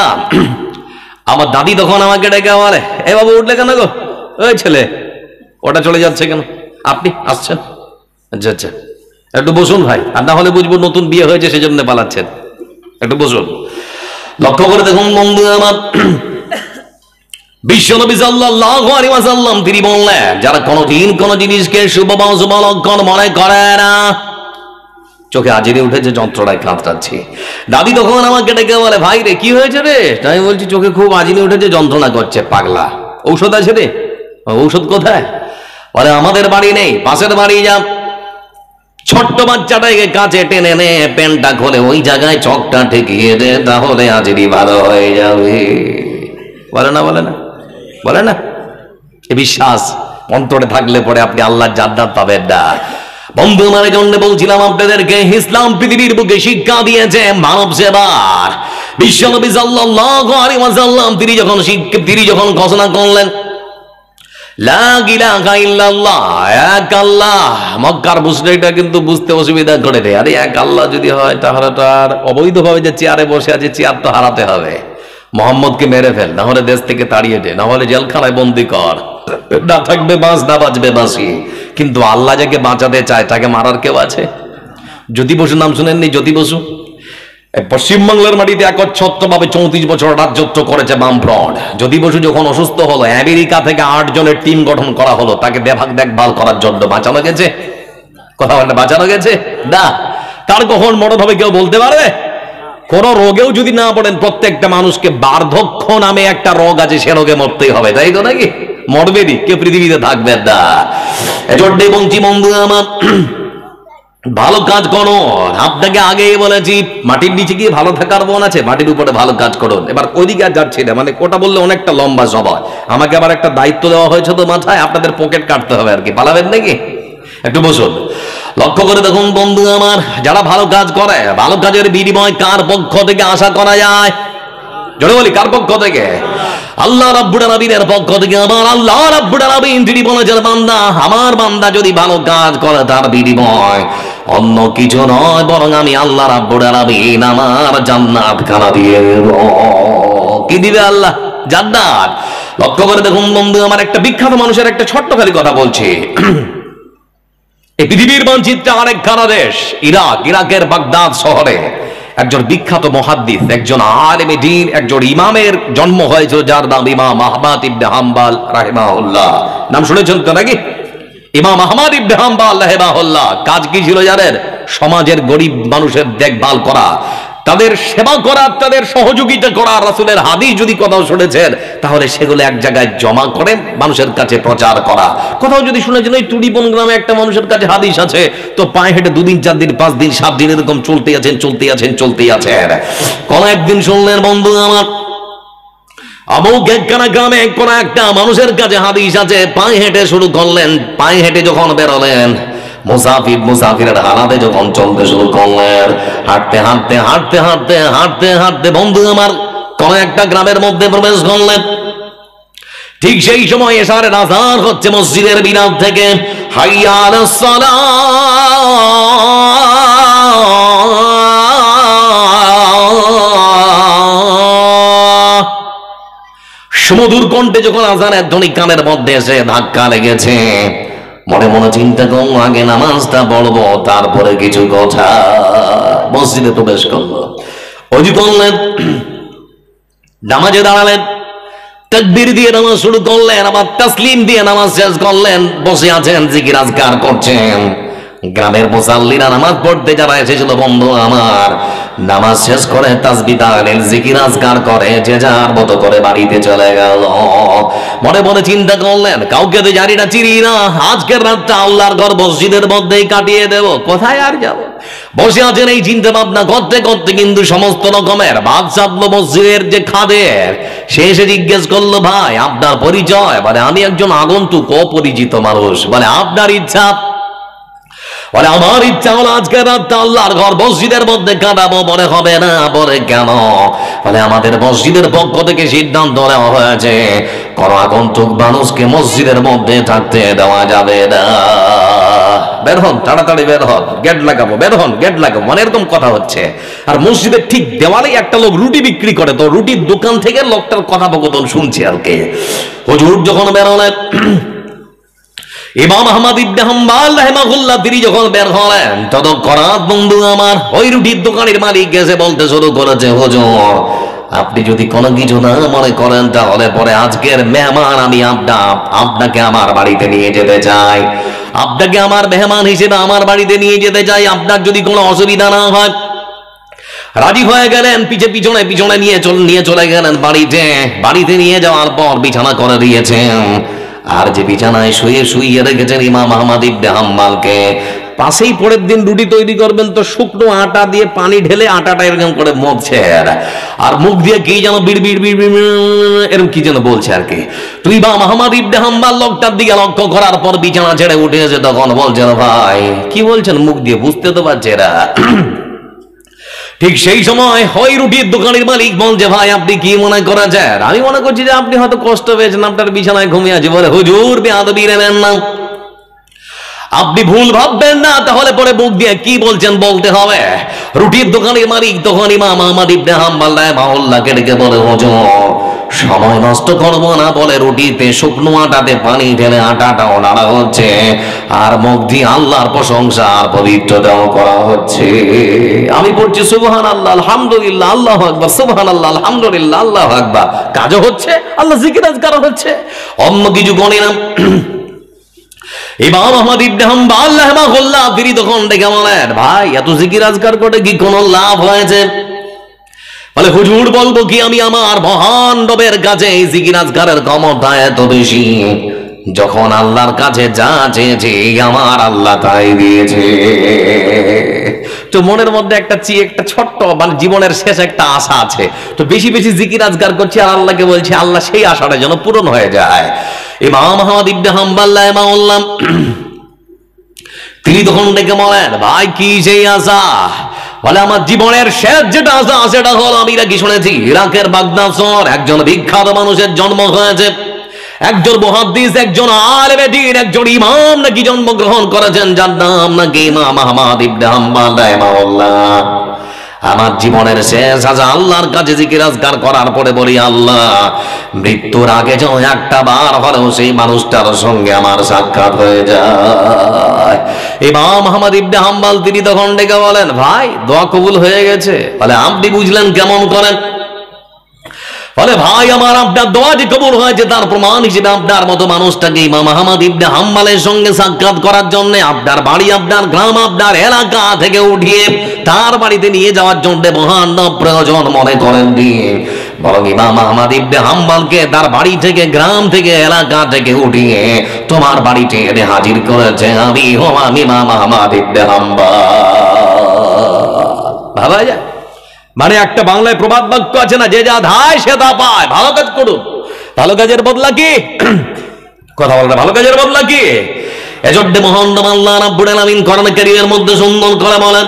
আমার দাদি তখন আমাকে ডেকে বলে, এ বাবু উঠলে কেন গো? ওই ছেলে ওটা চলে যাচ্ছে কেন? আপনি আসছেন? আচ্ছা আচ্ছা, একটু বসুন ভাই, আর না হলে বুঝবো নতুন বিয়ে হয়েছে সেজন্য পালাচ্ছেন। একটু বসুন। লক্ষ্য করে দেখুন বন্ধু আমার, বিশ্বনবী সাল্লাল্লাহু আলাইহি ওয়াসাল্লাম তিনি বললেন, যারা কোনোদিন কোন জিনিসকে শুভ বা অশুভ লক্ষণ মনে করে না, চোখে আজিরে উঠেছে, যন্ত্রণায় কাতরাচ্ছি। দাদি তখন আমাকে ডেকে বলে, ভাই রে কি হয়েছে রে? আমি বলছি, চোখে খুব আজিরে উঠেছে, যন্ত্রণা করছে। পাগলা, ঔষধ আছে রে? ঔষধ কোথায়? বলে আমাদের বাড়ি নেই, পাশের বাড়ি যা। ছোট্ট বাচ্চাটাকে কাছে টেনে নে, প্যান্টটা খোলে ওই জায়গায় চকটা ঠেকিয়ে দে, তাহলে আজিরি ভালো হয়ে যাবে। বলে না? বলে না? বলে না? এ বিশ্বাস অন্তরে থাকলে পরে আপনি আল্লাহর জান্নাত পাবেন না। বন্ধু আমার জন্য বলছিলাম আপনাদেরকে, ইসলাম পৃথিবীর বুকে শিক্ষা দিয়েছে মানব সেবার। বিশ্বনবী সাল্লাল্লাহু আলাইহি ওয়াসাল্লাম তিনি যখন ঘোষণা করলেন লা ইলাহা ইল্লাল্লাহ, এক আল্লাহ, মক্কার মুশরিকরা কিন্তু বুঝতে অসুবিধা করে দেয়। আরে এক আল্লাহ যদি হয় তাহলে তো আর অবৈধভাবে যে চেয়ারে বসে আছে, চেয়ার তো হারাতে হবে। মোহাম্মদকে মেরে ফেল, না হলে দেশ থেকে তাড়িয়ে দে, না হলে জেলখানায় বন্দি কর, না থাকবে বাঁশ, না বাঁচবে বাঁশি। কিন্তু আল্লাহ যাকে বাঁচাতে চায় তাকে মারার কেউ আছে? জ্যোতি বসু নাম শুনেননি? জ্যোতি বসু পশ্চিমবাংলার মাটিতে একচ্ছত্রভাবে 34 বছর রাজত্ব করেছে বামফ্রন্ট। জ্যোতি বসু যখন অসুস্থ হলো, আমেরিকা থেকে 8 জনের টিম গঠন করা হলো তাকে দেখভাল করার জন্য। বাঁচানো গেছে? কথা বলে বাঁচানো গেছে? না। কার কখন মরণ হবে কেউ বলতে পারবে? কোন রোগেও যদি না পড়েন, প্রত্যেকটা মানুষকে বার্ধক্য নামে একটা রোগ আছে, সে রোগে মরতেই হবে, তাই তো নাকি? মরবেনি, কেউ পৃথিবীতে থাকবে না। এজন্য বলছি বন্ধু আমার, ভালো কাজ করো। আপনাকে আগেই বলেছি, মাটির নিচে গিয়ে ভালো থাকার মন আছে, মাটির উপরে ভালো কাজ করুন। এবার ওইদিকে আর যাচ্ছি না, মানে কোটা বললে অনেকটা লম্বা সভা। আমাকে আবার একটা দায়িত্ব দেওয়া হয়েছে তো মাথায়, আপনাদের পকেট কাটতে হবে আর কি। পালাবেন নাকি? একটু বসুন। লক্ষ্য করে দেখুন বন্ধু আমার, যারা ভালো কাজ করে, ভালো কাজের বিনিময় কার পক্ষ থেকে আশা করা যায়? জোরে বলি, কার পক্ষ থেকে? আল্লাহ রাব্বুল আলামিনের পক্ষ থেকে। আমার আল্লাহ রাব্বুল আলামিন তিনি বলেছেন, বান্দা, আমার বান্দা যদি ভালো কাজ করে তার বিনিময় অন্য কিছু নয়, বরং আমি আল্লাহ রাব্বুল আলামিন আমার জান্নাত খানা দিয়ে দেব। কি দিবে আল্লাহ? জান্নাত। লক্ষ্য করে দেখুন বন্ধু আমার, একটা বিখ্যাত মানুষের একটা ছোট্ট খালি কথা বলছি। এই পৃথিবীর মানচিত্রে আরেকখানা দেশ ইরাক, ইরাকের বাগদাদ শহরে একজন বিখ্যাত মুহাদ্দিস, একজন আলেমে দ্বীন, একজন ইমামের জন্ম হয়েছিল, যার নাম ইমাম আহমদ ইবনে হাম্বল রাহিমাহুল্লাহ। নাম শুনেছেন তো নাকি? ইমাম আহমদ ইবনে হাম্বল রাহিমাহুল্লাহ কাজ কি ছিল জানেন? সমাজের গরিব মানুষের দেখভাল করা, তাদের সেবা করা, তাদের সহযোগিতা করা। রাসূলের হাদিস যদি কোথাও শুনেছেন তাহলে সেগুলো এক জায়গায় জমা করে মানুষের কাছে প্রচার করা। কোথাও যদি শুনেছেন ওই টুডিবন গ্রামে একটা মানুষের কাছে হাদিস আছে, তো পায়ে হেঁটে 2 দিন 4 দিন 5 দিন 7 দিন এরকম চলতেই আছেন। কোন একদিন শুনলেন বন্ধু আমার, অমুক একখানা গ্রামে কোন একটা মানুষের কাছে হাদিস আছে, পায়ে হেঁটে শুরু করলেন। পায়ে হেঁটে যখন বেরোলেন, মুসাফিরের হালাতে যখন চলতে শুরু করলেন, হাঁটতে বন্ধু আমার কোন একটা গ্রামের মধ্যে প্রবেশ করলেন। ঠিক সেই সময় এশারের আযান হচ্ছে মসজিদের মিনার থেকে, হাইয়া আলাস সালাহ, সুমধুর কণ্ঠে যখন আজানের ধ্বনি কানের মধ্যে এসে ধাক্কা লেগেছে, মনে মনে চিন্তা করলো আগে নামাজটা পড়বো, তারপরে কিছু কথা। মসজিদে প্রবেশ করলো, অজু করলেন, নামাজে দাঁড়ালেন, তাকবীর দিয়ে নামাজ শুরু করলেন, আবার তাসলিম দিয়ে নামাজ শেষ করলেন। বসে আছেন, জিকির আজকার করছেন। গ্রামের মুসাল্লিরা নামাজ পড়তে যারা এসেছিল, বন্ধু আমার, নামাজ শেষ করে তাসবিহ তাহলিল জিকির আজকার করে যে যার মতো করে বাড়িতে চলে গেল। মনে মনে চিন্তা করলেন, কাউকে তো জানি না, চিনি না, আজকের রাতটা আল্লাহর ঘর মসজিদের মধ্যেই কাটিয়ে দেব, কোথায় আর যাব। বসে আছেন এই চিন্তা ভাবনা করতে করতে, কিন্তু সমস্ত রকমের ভাত চাপলো মসজিদের যে খাদের। সে এসে জিজ্ঞেস করলো, ভাই আপনার পরিচয়? বলে আমি একজন আগন্তুক, অপরিচিত মানুষ। বলে আপনার ইচ্ছা? বলে আমার ইচ্ছা হলো আজকের রাতটা আল্লাহর ঘর মসজিদের মধ্যে কাটাবো। বলে হবে না। বলে কেন? বলে আমাদের মসজিদের পক্ষ থেকে সিদ্ধান্ত নেওয়া হয়েছে কোন আগন্তুক মানুষকে মসজিদের মধ্যে থাকতে দেওয়া যাবে না। বের হন, তাড়াতাড়ি বের হন, গেট লাগাবো, বের হন, গেট লাগাবো, মানে এরকম কথা হচ্ছে। আর মসজিদের ঠিক দেওয়ালেই একটা লোক রুটি বিক্রি করে, তো রুটির দোকান থেকে লোকটার কথোপকথন শুনছে আর কি। হুজুর যখন বের হলেন, ইমাম আহমদ ইবনে হাম্বল রাহিমাহুল্লাহ তিনি যখন বের হলেন, ততক্ষণাৎ বন্ধু আমার ওই রুটির দোকানের মালিক গেছে বলতে শুরু করেছে, হুজুর আপনি যদি কোনো কিছু না মনে করেন, তাহলে পরে আজকের মেহমান আমি আপনাকে আমার বাড়িতে নিয়ে যেতে চাই। আপনাকে আমার মেহমান হিসেবে আমার বাড়িতে নিয়ে যেতে চাই, আপনার যদি কোনো অসুবিধা না হয়। রাজি হয়ে গেলেন, পিছনে পিছনে নিয়ে চলে গেলেন বাড়িতে নিয়ে যাওয়ার পর বিছানা করে দিয়েছেন। আর যে বিছানায় শুয়ে রেখেছেন ইমাম আহমদ ইবনে হাম্বলকে, পাশেই পরের দিন রুটি তৈরি করবেন, তো শুকনো আটা দিয়ে পানি ঢেলে আটাটা এরকম করে মগছে, আর মুখ দিয়ে কি যেন বিড়বিড় এরকম কি যেন বলছে আর কি। তো ইমাম আহমদ ইবনে হাম্বল লোকটার দিকে লক্ষ্য করার পর বিছানা ছেড়ে উঠে এসে তখন বলছেন, ভাই কি বলছেন? মুখ দিয়ে বুঝতে তো পারছে এরা। ঠিক সেই সময় ওই রুটির দোকানের মালিক বলছে, ভাই আপনি কি মনে করেছেন? আমি মনে করছি যে আপনি হয়তো কষ্ট পেয়েছেন, আপনার বিছানায় ঘুমিয়ে আছে। বলে হুজুর বেয়াদবি নেবেন না, আপনি ভুল ভাববেন না, তাহলে পরে মুখ দিয়ে কি বলছেন বলতে হবে। রুটির দোকানের মালিক তখন ইমাম আহমদ ইবনে হাম্বল রাহিমাহুল্লাহকে ডেকে বলে, হুজুর সময় নষ্ট করবো না বলে রুটিতে শুকনো আটাতে পানি ঢেলে আটাটাও নাড়া হচ্ছে, আর মুখ দিয়ে আল্লাহর প্রশংসা আর পবিত্রতাও করা হচ্ছে। আমি পড়ছি সুবহানাল্লাহ আলহামদুলিল্লাহ আল্লাহু আকবার, সুবহানাল্লাহ আলহামদুলিল্লাহ আল্লাহু আকবার। কাজও হচ্ছে, আল্লাহ জিকির আজকার হচ্ছে, অন্য কিছু গণে না। ইমাম আহমদ ইবনে হাম্বল রাহিমাহুল্লাহ তিনি তখন ডেকে বলেন, ভাই এত জিকির আজকার করে কি কোনো লাভ হয়েছে? বলে হুজুর বলবো কি, আমি আমার মহান রবের কাছে এই জিকির আজকারের ক্ষমতা এত বেশি, যখন আল্লাহর কাছে যা চেয়েছি আমার আল্লাহ তাই দিয়েছে। তো মনের মধ্যে একটা ছোট্ট মানে জীবনের শেষ একটা আশা আছে, তো বেশি বেশি জিকির আজকার করছি আর আল্লাহকে বলছি, আল্লাহ সেই আশাটা যেন পূরণ হয়ে যায়। ইমাম আহমদ ইবনে হাম্বল রাহিমাহুল্লাহ তিনি তখন ডেকে বলেন, ভাই কি সেই আশা? বলে আমার জীবনের শেষ যেটা আশা সেটা হলো, আমি নাকি শুনেছি ইরাকের বাগদাদ শহর একজন বিখ্যাত মানুষের জন্ম হয়েছে, একজন মুহাদ্দিস, একজন আলেমে দ্বীন, একজন ইমাম নাকি জন্মগ্রহণ করেছেন, যার নাম নাকি ইমাম আহমদ ইবনে হাম্বল রাহিমাহুল্লাহ। আমার জীবনের শেষ আশা আল্লাহর কাছে জিকির আজকার করার পরে বলি, আল্লাহ মৃত্যুর আগে যেন একটা বার হলেও সেই মানুষটার সঙ্গে আমার সাক্ষাৎ হয়ে যায়। ইমাম আহমদ ইবনে হাম্বল তিনি তখন ডেকে বলেন, ভাই দোয়া কবুল হয়ে গেছে। বলে আপনি বুঝলেন কেমন করেন? বলে ভাই আমার আপনার দোয়া যে কবুল হয়েছে তার প্রমাণ হিসেবে আপনার মতো মানুষটাকে ইমাম আহমদ ইবনে হাম্বলের সঙ্গে সাক্ষাৎ করার জন্য আপনার বাড়ি, আপনার গ্রাম, আপনার এলাকা থেকে উঠিয়ে তার বাড়িতে নিয়ে যাওয়ার জন্য মহান প্রয়োজন মনে করেন দিয়ে, বরং ইমাম আহমদ ইবনে হাম্বলকে তার বাড়ি থেকে, গ্রাম থেকে, এলাকা থেকে উঠিয়ে তোমার বাড়িতে এনে হাজির করেছে আমি হলাম ইমাম আহমদ ইবনে হাম্বল। ভাবা যায়? মানে একটা বাংলায় প্রবাদ বাক্য আছে না, যে যা ধায় সে তা পায়। ভালো কাজ করুন, ভালো কাজের বদলা কি? কথা বলতে, ভালো কাজের বদলা কি? এজন্য মহান আল্লাহ রাব্বুল আলামিন কোরআন কারীমের মধ্যে সুন্দর করে বলেন,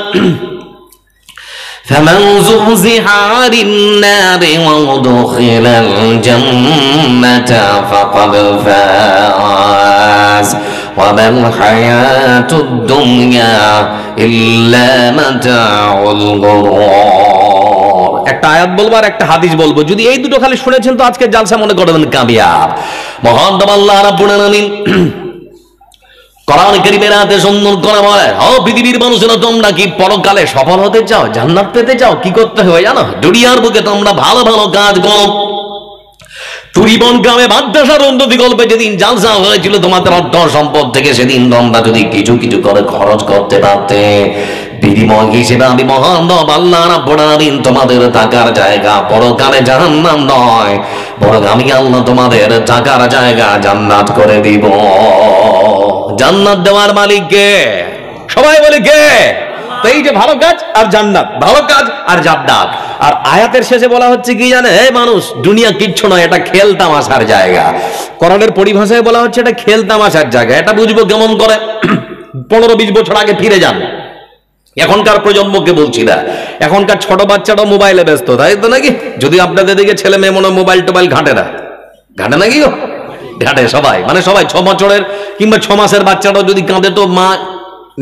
فمن زحزح عن النار وأدخل الجنة فقد فاز وما الحياة الدنيا إلا متاع الغرور। একটা আয়াত বলবো আর একটা হাদিস বলবো, যদি এই দুটো খালি শুনেছেন তো আজকে জালসা মনে করবেন কামিয়াব। মহান আল্লাহ রাব্বুল আলামিন কোরআন কারীমের আয়াতে সুন্দর করে বলে, ও পৃথিবীর মানুষেরা, তোমরা কি পরকালে সফল হতে চাও, জান্নাত পেতে চাও? কি করতে হবে জানো? দুনিয়ার বুকে তোমরা ভালো ভালো কাজ করো। তুরিবন গ্রামে মাদ্রাসার উন্নতি গল্পে যেদিন জালসা হয়েছিল, তোমাদের অর্থ সম্পদ থেকে সেদিন তোমরা যদি কিছু কিছু করে খরচ করতে পারতে, বিনিময় হিসেবে আমি মহান আল্লাহ রাব্বুল আলামিন তোমাদের থাকার জায়গা পরকালে জাহান্নাম নয়, বরং আমি আল্লাহ তোমাদের থাকার জায়গা জান্নাত করে দিব। জান্নাত দেওয়ার মালিক কে? সবাই বলে কে? তো এই যে ভালো কাজ আর জান্নাত, ভালো কাজ আর জান্নাত। আর আয়াতের শেষে বলা হচ্ছে কি জানে, এই মানুষ, দুনিয়া কিচ্ছু নয়, এটা খেল তামাশার জায়গা। কোরআনের পরিভাষায় বলা হচ্ছে এটা খেল তামাশার জায়গা। এটা বুঝবো কেমন করে? 15-20 বছর আগে ফিরে যান। এখনকার প্রজন্মকে বলছি না, এখনকার ছোট বাচ্চারা মোবাইলে ব্যস্ত, তাই তো নাকি? যদি আপনাদের দিকে ছেলে মেয়ে মনে মোবাইল টোবাইল ঘাটে না, ঘাটে নাকি? ঘাটে সবাই, মানে সবাই 6 বছরের কিংবা 6 মাসের বাচ্চাটাও যদি কাঁদে তো মা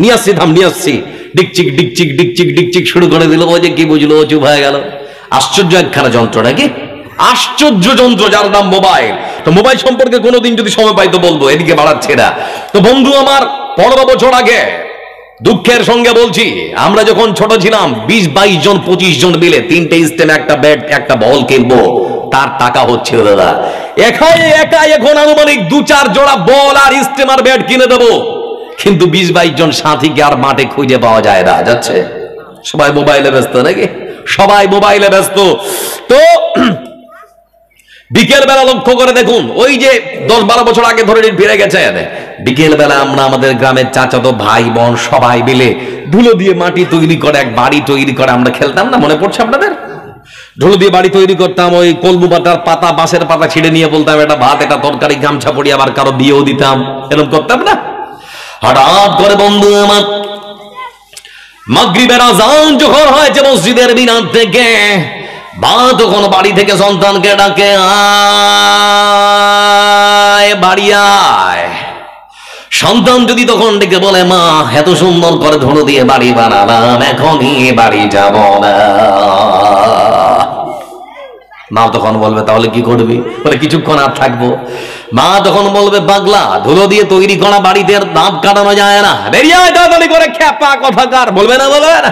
নিয়ে আসছি, থাম নিয়ে আসছি, ডিকচিক ডিকচিক ডিকচিক ডিকচিক শুরু করে দিল। ওই যে কি বুঝলো, চুপ হয়ে গেল। আশ্চর্য একখানা যন্ত্র নাকি? আশ্চর্য যন্ত্র যার নাম মোবাইল। তো মোবাইল সম্পর্কে কোনোদিন যদি সময় পাই তো বলবো, এদিকে বাড়াচ্ছে না। তো বন্ধু আমার, 15 বছর আগে দুঃখের সঙ্গে বলছি, আমরা যখন ছোট ছিলাম 20-22 জন 25 জন মিলে 3টে স্টেম, একটা ব্যাট, একটা বল কিনবো, তার টাকা হচ্ছিল দাদা একাই এখন আনুমানিক 2-4 জোড়া বল আর স্টেম আর ব্যাট কিনে দেবো। কিন্তু 20-22 জন সাথীকে আর মাঠে খুঁজে পাওয়া যায় না। যাচ্ছে সবাই মোবাইলে ব্যস্ত নাকি? সবাই মোবাইলে ব্যস্ত। তো বিকেল বেলা লক্ষ্য করে দেখুন, ওই যে 10-12 বছর আগে ধরে ফিরে গেছেন, বিকেল বেলা আমরা আমাদের গ্রামের চাচাতো ভাই বোন সবাই মিলে ধুলো দিয়ে মাটি তৈরি করে এক বাড়ি তৈরি করে আমরা খেলতাম না? মনে পড়ছে আপনাদের? ধুলো দিয়ে বাড়ি তৈরি করতাম, ওই কলমু পাতার পাতা, বাঁশের পাতা ছিঁড়ে নিয়ে বলতাম এটা ভাত, এটা তরকারি, গামছা পড়িয়ে আবার কারো বিয়েও দিতাম, এরকম করতাম না? হঠাৎ করে বন্ধু আমার, মাগরিবের আযান যখন হয়েছে মসজিদের মিনার থেকে, মা তখন বাড়ি থেকে সন্তানকে ডাকে, আয় বাড়ি আয়। সন্তান যদি তখন ডেকে বলে, মা এত সুন্দর করে ধুলো দিয়ে বাড়ি বানালাম, এখনই বাড়ি যাব না। মা তখন বলবে, তাহলে কি করবি? বলে কিছুক্ষণ আর থাকবো। মা তখন বলবে, পাগলা, ধুলো দিয়ে তৈরি করা বাড়িতে দাঁত কাটানো যায় না, বেরিয়ে আয় তাড়াতাড়ি করে, খ্যাপা কথাকার, বলবে না? বলবে না?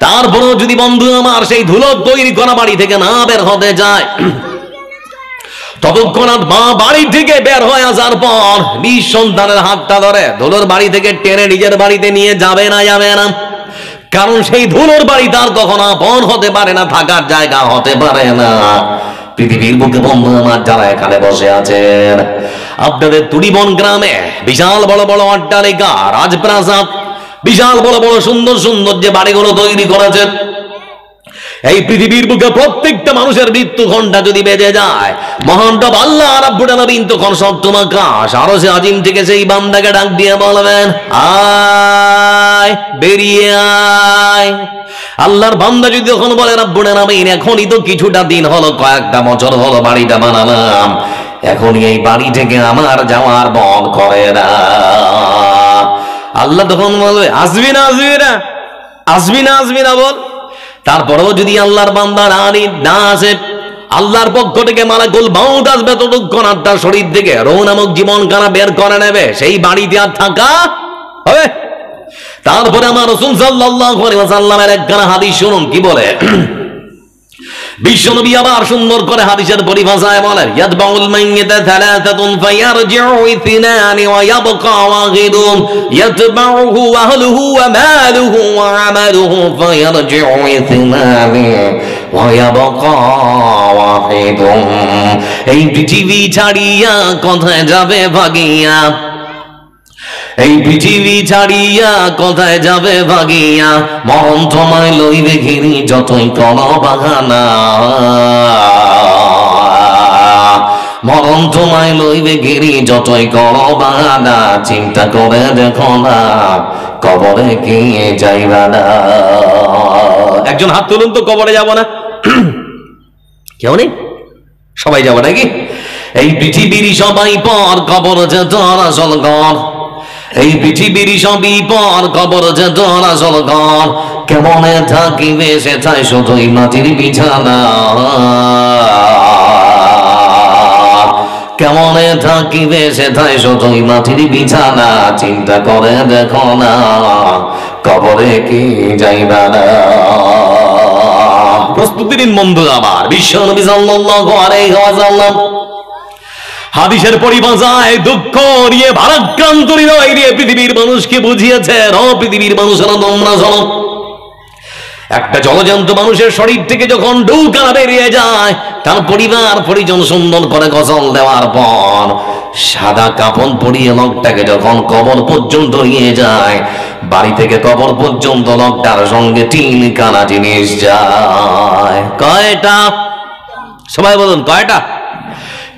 তারপরেও যদি বন্ধু আমার সেই ধুলো তৈরি করা বাড়ি থেকে না বের হতে যায়, ততক্ষণাৎ মা বাড়ি থেকে বের হয়ে আসার পর নিজ সন্তানের হাতটা ধরে ধুলোর বাড়ি থেকে টেনে নিজের বাড়িতে নিয়ে যাবে না? যাবে না? কারণ সেই ধুলোর বাড়ি তার কখনো আপন হতে পারে না, থাকার জায়গা হতে পারে না। পৃথিবীর বুকে বন্ধু আমার যারা এখানে বসে আছেন, আপনাদের তুরিবন গ্রামে বিশাল বড় বড় অট্টালিকা, রাজপ্রাসাদ, বিশাল বড় বড় সুন্দর সুন্দর যে বাড়িগুলো তৈরি করেছেন, এই পৃথিবীর বুকে প্রত্যেকটা মানুষের মৃত্যু ঘন্টা যদি বেজে যায়, মহান রব আল্লাহ রাব্বুল আলামিন তখন সপ্তম আকাশ আরশে আজিম থেকে সেই বান্দাকে ডাক দিয়ে বলবেন, আয় বেরিয়ে আয়। আল্লাহর বান্দা যদি তখন বলে, রাব্বুল আলামিন এখনই তো কিছুটা দিন হলো, কয়েকটা বছর হলো বাড়িটা বানালাম, এখনই এই বাড়ি থেকে আমার যাওয়ার মন করে না। আল্লাহ তখন বলবে, আসবি না আসবি না আসবি না আসবি না বল। তারপরেও যদি আল্লাহর বান্দা না আসে, আল্লাহর পক্ষ থেকে মালাকুল মাউত আসবে, ততক্ষণ আত্মার শরীর থেকে রূহ নামক জীবন কানা বের করে নেবে, সেই বাড়িতে আর থাকা হবে। তারপরে আমার রাসূল সাল্লাল্লাহু আলাইহি ওয়াসাল্লামের একখানা হাদিস শুনুন, কি বলে বিশ্বনবী আবার সুন্দর করে হাদিসের পরিভাষায় বলেন, ইয়াতবাউল মাইয়িতা থালাথাতুন ফায়ারজিউ ইথনান ওয়া ইয়াবকা ওয়াহিদুন ইয়াতবাউহু আহলুহু ওয়া মালুহু ওয়া আমালুহু ফায়ারজিউ ইথনান ওয়া ইয়াবকা ওয়াহিদুন। এই পৃথিবী ছাড়িয়া কোথায় যাবে ভাগিয়া, এই পৃথিবী ছাড়িয়া কোথায় যাবে ভাগিয়া, মরণ তোমায় লইবে ঘিরি যতই করো বাহানা, মরণ তোমায় লইবে ঘিরি যতই করো বাহানা, চিন্তা করে দেখো না কবরে কি যাইবা না। একজন হাত তুলুন তো, কবরে যাব না? কেউ নেই? সবাই যাবো নাকি? এই পৃথিবীর সবাই পর, কবর যে তোর আসল ঘর। এই পৃথিবীর সবই পর, কবর যে তোর আসল ঘর। কেমনে থাকিবে সেটাই শুধুই মাটির বিছানা, কেমনে থাকিবে সেটাই শুধুই মাটির বিছানা। চিন্তা করে দেখো না কবরে কি যাইবা না। প্রস্তুতি নিন বন্ধু আমার। বিশ্ব নবী সাল্লাল্লাহু আলাইহি ওয়াসাল্লাম হাদিসের পরিভাষায় দুঃখ নিয়ে ভারাক্রান্ত হৃদয় নিয়ে পৃথিবীর মানুষকে বুঝিয়েছেন, ও পৃথিবীর মানুষেরা তোমরা শোনো, একটা জলজন্ত মানুষের শরীর থেকে যখন ডুকানা বেরিয়ে যায়, তার পরিবার পরিজন সুন্দর করে গোসল দেওয়ার পর সাদা কাপড় পরিয়ে লোকটাকে যখন কবর পর্যন্ত নিয়ে যায়, বাড়ি থেকে কবর পর্যন্ত লোকটার সঙ্গে 3 কানা জিনিস যায়। কয়টা? সবাই বলুন কয়টা?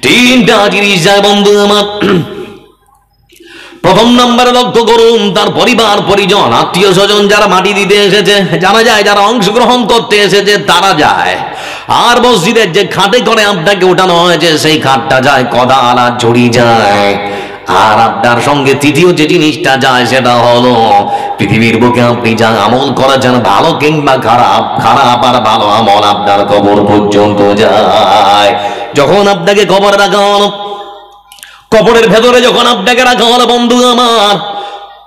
3টা জিনিস যায় বন্ধু আমার। প্রথম নম্বরে লক্ষ্য করুন, তার পরিবার পরিজন আত্মীয় স্বজন যারা মাটি দিতে এসেছে, জানা যায় যারা অংশগ্রহণ করতে এসেছে তারা যায়। আর মসজিদের যে খাটে করে আপনাকে ওঠানো হয়েছে সেই খাটটা যায়, কদাল আর ঝুড়ি যায়। আর আপনার সঙ্গে তৃতীয় যে জিনিসটা যায় সেটা হলো পৃথিবীর বুকে আপনি যা আমল করেছেন, ভালো কিংবা খারাপ, খারাপ আর ভালো আমল আপনার কবর পর্যন্ত যায়। যখন আপনাকে কবরে রাখা হলো, কবরের ভেতরে যখন আপনাকে রাখা হলো বন্ধু আমার,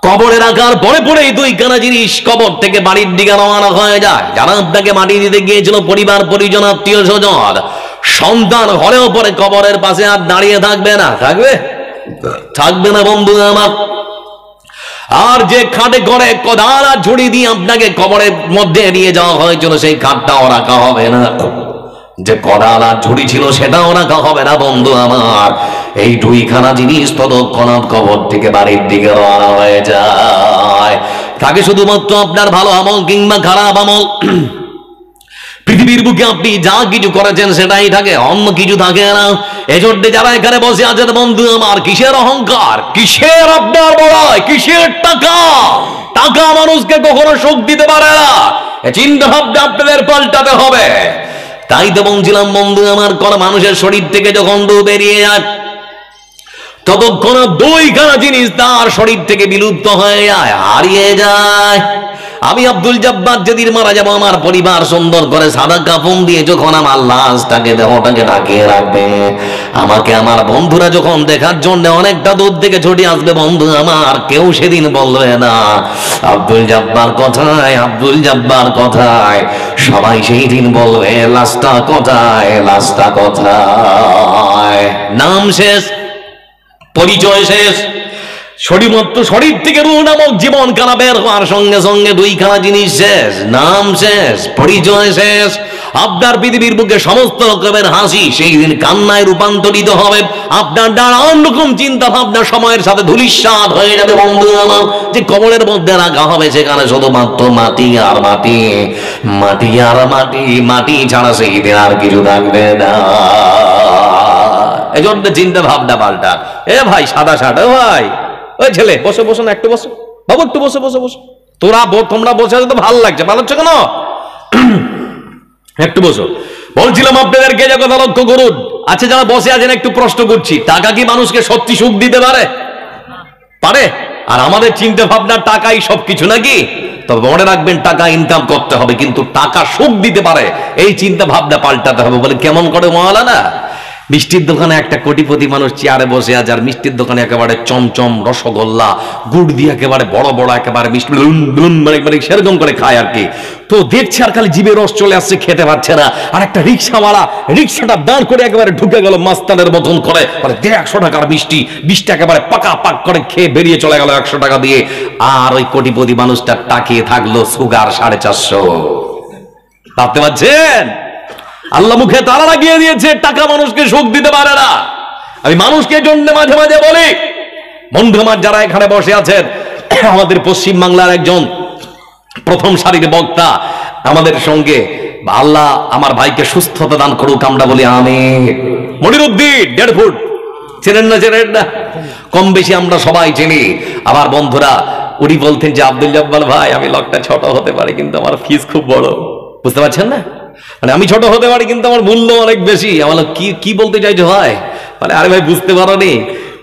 কবরে রাখার পরে পরেই 2 কানা জিনিস কবর থেকে বাড়ির দিকে রওনা হয়ে যায়। যারা আপনাকে মাটি দিতে গিয়েছিল, পরিবার পরিজন আত্মীয় স্বজন, সন্তান হলেও পরে কবরের পাশে আর দাঁড়িয়ে থাকবে না, থাকবে? থাকবে না বন্ধু আমার। আর যে খাটে করে কোদাল আর ঝুড়ি দিয়ে আপনাকে কবরের মধ্যে নিয়ে যাওয়া হয়েছিল, সেই খাটটাও রাখা হবে না। যে কোদাল আর ঝুড়ি ছিল সেটাও রাখা হবে না বন্ধু আমার। এই 2 খানা জিনিস তৎক্ষণাৎ কবর থেকে বাড়ির দিকে রওনা হয়ে যায়। থাকে শুধুমাত্র আপনার ভালো আমল কিংবা খারাপ আমল। পৃথিবীর বুকে আপনি যা কিছু করেছেন সেটাই থাকে, অন্য কিছু থাকে না। এজন্য যারা এখানে বসে আছেন বন্ধু আমার, কিসের অহংকার, কিসের আপনার বড়াই, কিসের টাকা? টাকা মানুষকে কখনো সুখ দিতে পারে না। চিন্তা ভাবনা আপনাদের পাল্টাতে হবে। তাই তো বলছিলাম বন্ধু আমার, কোন মানুষের শরীর থেকে যখন রূহ বেরিয়ে যায়, ততক্ষণ 2 খানা জিনিস তার শরীর থেকে বিলুপ্ত হয়ে যায়, হারিয়ে যায়। আমি আব্দুল জব্বার যেদিন মারা যাবো, আমার পরিবার সুন্দর করে সাদা কাফন দিয়ে যখন আমার লাশটাকে, দেহটাকে ঢাকিয়ে রাখবে, আমাকে আমার বন্ধুরা যখন দেখার জন্য অনেকটা দূর থেকে ছুটে আসবে বন্ধু আমার, কেউ সেদিন বলবে না আব্দুল জব্বার কোথায়, আব্দুল জব্বার কোথায়। সবাই সেই দিন বলবে লাশটা কোথায়, লাশটা কোথায়। নাম শেষ, পরিচয় শেষ, শরীর থেকে রূহ নামক জীবন কানা বের হওয়ার সঙ্গে সঙ্গে 2 খানা জিনিস শেষ, নাম শেষ, পরিচয় শেষ। আপনার পৃথিবীর বুকে সমস্ত রকমের হাসি সেই দিন কান্নায় রূপান্তরিত হবে। আপনার নানান রকম চিন্তা ভাবনা সময়ের সাথে ধূলিসাৎ হয়ে যাবে বন্ধু আমার। যে কবরের মধ্যে রাখা হবে সেখানে শুধুমাত্র মাটি আর মাটি, মাটি আর মাটি, মাটি ছাড়া সেই দিন আর কিছু থাকবে না। এই জন্য চিন্তা ভাবনা পাল্টা। এ ভাই সাদা শার্ট, ভাই ওই ছেলে বসে বসো না, একটু বসো বাবু, একটু বসে বসে বসো। তোমরা বসে আছো তো ভালো লাগছে, ভালো হচ্ছে কেন? একটু বসো। বলছিলাম আপনাদেরকে যে কথা লক্ষ্য করুন। আচ্ছা, যারা বসে আছেন একটু প্রশ্ন করছি, টাকা কি মানুষকে সত্যি সুখ দিতে পারে? পারে? আর আমাদের চিন্তা ভাবনা টাকাই সবকিছু নাকি? তবে মনে রাখবেন, টাকা ইনকাম করতে হবে, কিন্তু টাকা সুখ দিতে পারে এই চিন্তা ভাবনা পাল্টাতে হবে। বলে কেমন করে মাওলানা? মিষ্টির দোকানে একটা কোটিপতি মানুষ চেয়ারে বসে আছে, আর মিষ্টির দোকানে একেবারে চমচম রসগোল্লা গুড় দিয়ে একেবারে বড় বড় একেবারে মিষ্টি মানে সেরকম করে খায় আর কি। তো দেখছে আর খালি জিভে রস চলে আসছে, খেতে পারছে না। আর একটা রিক্সাওয়ালা রিক্সাটা দাঁড় করে একেবারে ঢুকে গেল মাস্তানের মতন করে, মানে 150 টাকার মিষ্টি, 20টা একেবারে পাকা পাক করে খেয়ে বেরিয়ে চলে গেল 100 টাকা দিয়ে। আর ওই কোটিপতি মানুষটা তাকিয়ে থাকলো, সুগার 450। ভাবতে পারছেন? আল্লাহ মুখে তালা লাগিয়ে দিয়েছে, টাকা মানুষকে সুখ দিতে পারে না। আমি মানুষকে জন্য মাঝে মাঝে বলি, বন্ধু আমার যারা এখানে বসে আছেন, আমাদের পশ্চিম বাংলার একজন প্রথম সারির বক্তা আমাদের সঙ্গে, আল্লাহ আমার ভাইকে সুস্থতা দান করুক, আমরা বলি আমিন। মনিরুদ্দিন 1.5 ফুট, চেনেন না? চেনেন না? কম বেশি আমরা সবাই চিনি। আমার বন্ধুরা উনি বলতেন যে আব্দুল জব্বার ভাই, আমি লোকটা ছোট হতে পারি কিন্তু আমার ফিস খুব বড়। বুঝতে পারছেন না? মানে আমি ছোট হতে পারি কিন্তু আমার মূল্য অনেক বেশি। আমার কি বলতে চাইছো ভাই? মানে আরে ভাই বুঝতে পারো নি,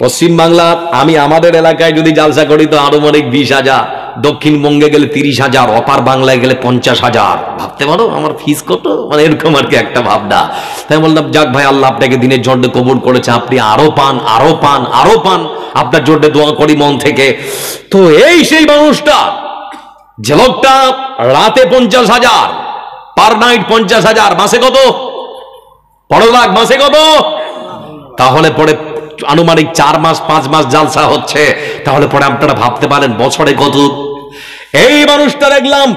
পশ্চিম বাংলা আমি আমাদের এলাকায় যদি জালসা করি তো আনুমানিক 20,000, দক্ষিণবঙ্গে গেলে 30,000, অপার বাংলায় গেলে 50,000। ভাবতে পারো আমার ফিস কত, মানে এরকম আর কি একটা ভাবনা। তাই বললাম যাক ভাই, আল্লাহ আপনাকে দিনের জন্যে কবুল করেছে, আপনি আরো পান আরো পান আরো পান, আপনার জন্য দোয়া করি মন থেকে। তো এই সেই মানুষটা যে লোকটা রাতে 50,000, পার নাইট 50,000, মাসে কত? 15 লাখ, মাসে কত? তাহলে পরে আনুমানিক 4 মাস 5 মাস জালসা হচ্ছে, তাহলে পরে আপনারা ভাবতে পারেন বছরে কত। এই মানুষটা দেখলাম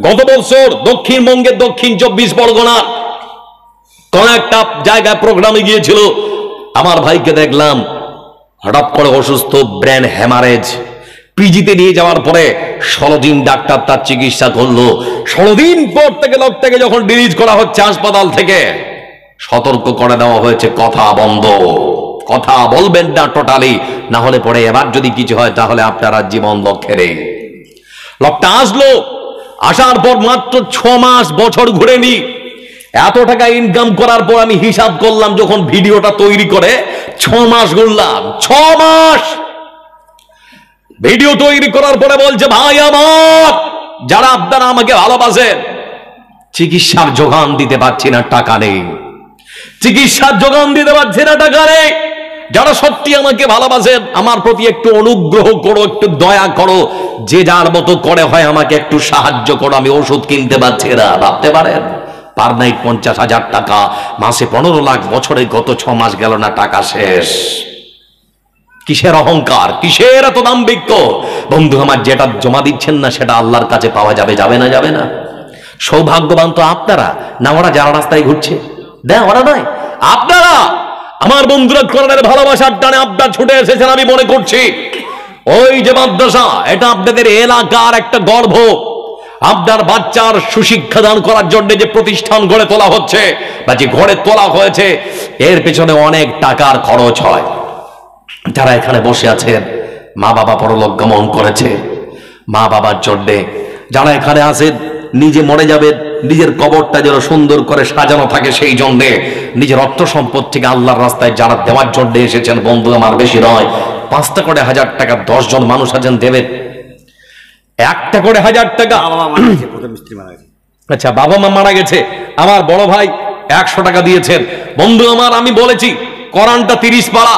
গত বছর দক্ষিণবঙ্গের দক্ষিণ 24 পরগনা কোন একটা জায়গায় প্রোগ্রামে গিয়েছিল। আমার ভাইকে দেখলাম হঠাৎ করে অসুস্থ, ব্রেন হ্যামারেজ, পিজিতে নিয়ে যাওয়ার পরে 16 দিন ডাক্তার তার চিকিৎসা করলো। 16 দিন পর থেকে লোকটাকে যখন রিলিজ করা হচ্ছে হাসপাতাল থেকে, সতর্ক করে দেওয়া হয়েছে কথা বন্ধ, কথা বলবেন না টোটালি, না হলে পরে এবার যদি কিছু হয় তাহলে আপনারা জীবন লক্ষ্যে। লোকটা আসলো, আসার পর মাত্র 6 মাস, বছর ঘুরেনি। এত টাকা ইনকাম করার পর আমি হিসাব করলাম, যখন ভিডিওটা তৈরি করে 6 মাস গুনলাম, 6 মাস ভিডিও তৈরি করার পরে বলছে ভাই আমার, যারা আপনারা আমাকে ভালোবাসেন, চিকিৎসার যোগান দিতে পারছি না, টাকা নেই, চিকিৎসার যোগান দিতে পারছি না, টাকা নেই। যারা সত্যি আমাকে ভালোবাসেন, আমার প্রতি একটু অনুগ্রহ করো, একটু দয়া করো, যে যার মতো করে হয় আমাকে একটু সাহায্য করো, আমি ওষুধ কিনতে পারছি না। ভাবতে পারেন পার নাইট 50,000 টাকা, মাসে 15 লাখ, বছরে গত 6 মাস গেল না, টাকা শেষ। কিসের অহংকার, কিসের এত দাম্ভিক্য? বন্ধু আমার, যেটা জমা দিচ্ছেন না সেটা আল্লাহর কাছে পাওয়া যাবে, যাবে না? যাবে না। সৌভাগ্যবান তো আপনারা না, ওরা যারা রাস্তায় ঘুরছে, দেখ ওরা নয়, আপনারা। আমার বন্ধুরা কোরআনের ভালোবাসার টানে আপনার ছুটে এসেছেন, আমি মনে করছি। ওই যে মাদ্রাসা, এটা আপনাদের এলাকার একটা গর্ব। আপনার বাচ্চার সুশিক্ষা দান করার জন্য যে প্রতিষ্ঠান গড়ে তোলা হচ্ছে বা যে গড়ে তোলা হয়েছে, এর পেছনে অনেক টাকার খরচ হয়। যারা এখানে বসে আছেন, মা বাবা পরলোক গমন করেছে, মা বাবার জন্য যারা এখানে আছেন, নিজে মরে যাবেন, নিজের কবরটা যেন সুন্দর করে সাজানো থাকে, সেই জন্যে নিজের অর্থ সম্পদ থেকে আল্লাহর রাস্তায় যারা দেওয়ার জন্য এসেছেন, বন্ধু আমার বেশি নয়, 5টা করে 1000 টাকা, 10 জন মানুষ আছেন দেবেন, 1টা করে 1000 টাকা। আচ্ছা, বাবা মা মারা গেছে, আমার বড় ভাই 100 টাকা দিয়েছেন। বন্ধু আমার, আমি বলেছি কোরআনটা 30 পারা,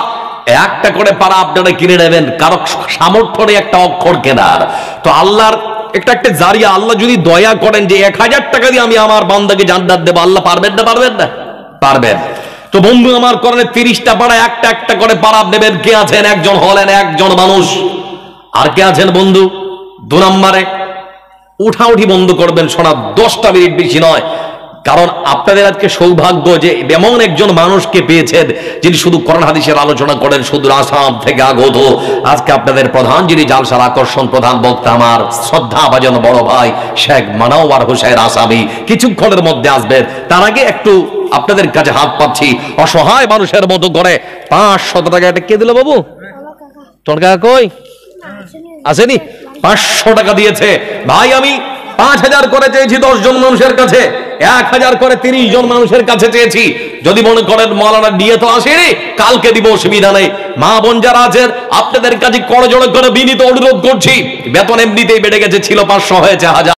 1টা করে পারা আপনারা কিনে নেবেন, কারো সামর্থ্য নেই একটা অক্ষর কেনার। তো আল্লাহর একটা জারিয়া, আল্লাহ যদি দয়া করেন যে 1000 টাকা দিয়ে আমি আমার বান্দাকে জান্নাত দেব, আল্লাহ পারবেন না? পারবেন না? পারবেন। তো বন্ধু আমার, কোরআনের 30টা পারা, একটা করে পারা নেবেন। কে আছেন? একজন হলেন, একজন মানুষ। আর কে আছেন বন্ধু? 2 নম্বরে উঠাউঠি বন্ধ করবেন, শোনা 10টা মিনিট বেশি নয়। কারণ আপনাদের আজকে সৌভাগ্য যে এমন একজন মানুষকে পেয়েছেন যিনি শুধু কোরআন হাদিসের আলোচনা করেন, সুদূর আসাম থেকে আগত। আজকে আপনাদের প্রধান যিনি জালসার আকর্ষণ, প্রধান বক্তা আমার শ্রদ্ধাভাজন বড় ভাই শেখ মানওয়ার হোসেন আসামি কিছুক্ষণের মধ্যে আসবেন। তার আগে একটু আপনাদের কাছে হাত পাচ্ছি, অসহায় মানুষের মতো করে 500 টাকা। এটা কে দিল বাবু? তোর কাকা কই? আসেনি? 500 টাকা দিয়েছে ভাই। আমি 5000 করে চেয়েছি 10 জন মানুষের কাছে, 1000 করে 30 জন মানুষের কাছে চেয়েছি। যদি মনে করেন মৌলানা দিয়ে তো আসেনি, কালকে দিব, অসুবিধা নেই। মা বোন যারা আছেন, আপনাদের কাছে করজোড়ে করে বিনীত অনুরোধ করছি, বেতন এমনিতেই বেড়ে গেছে, ছিল 500 হয়েছে 1000।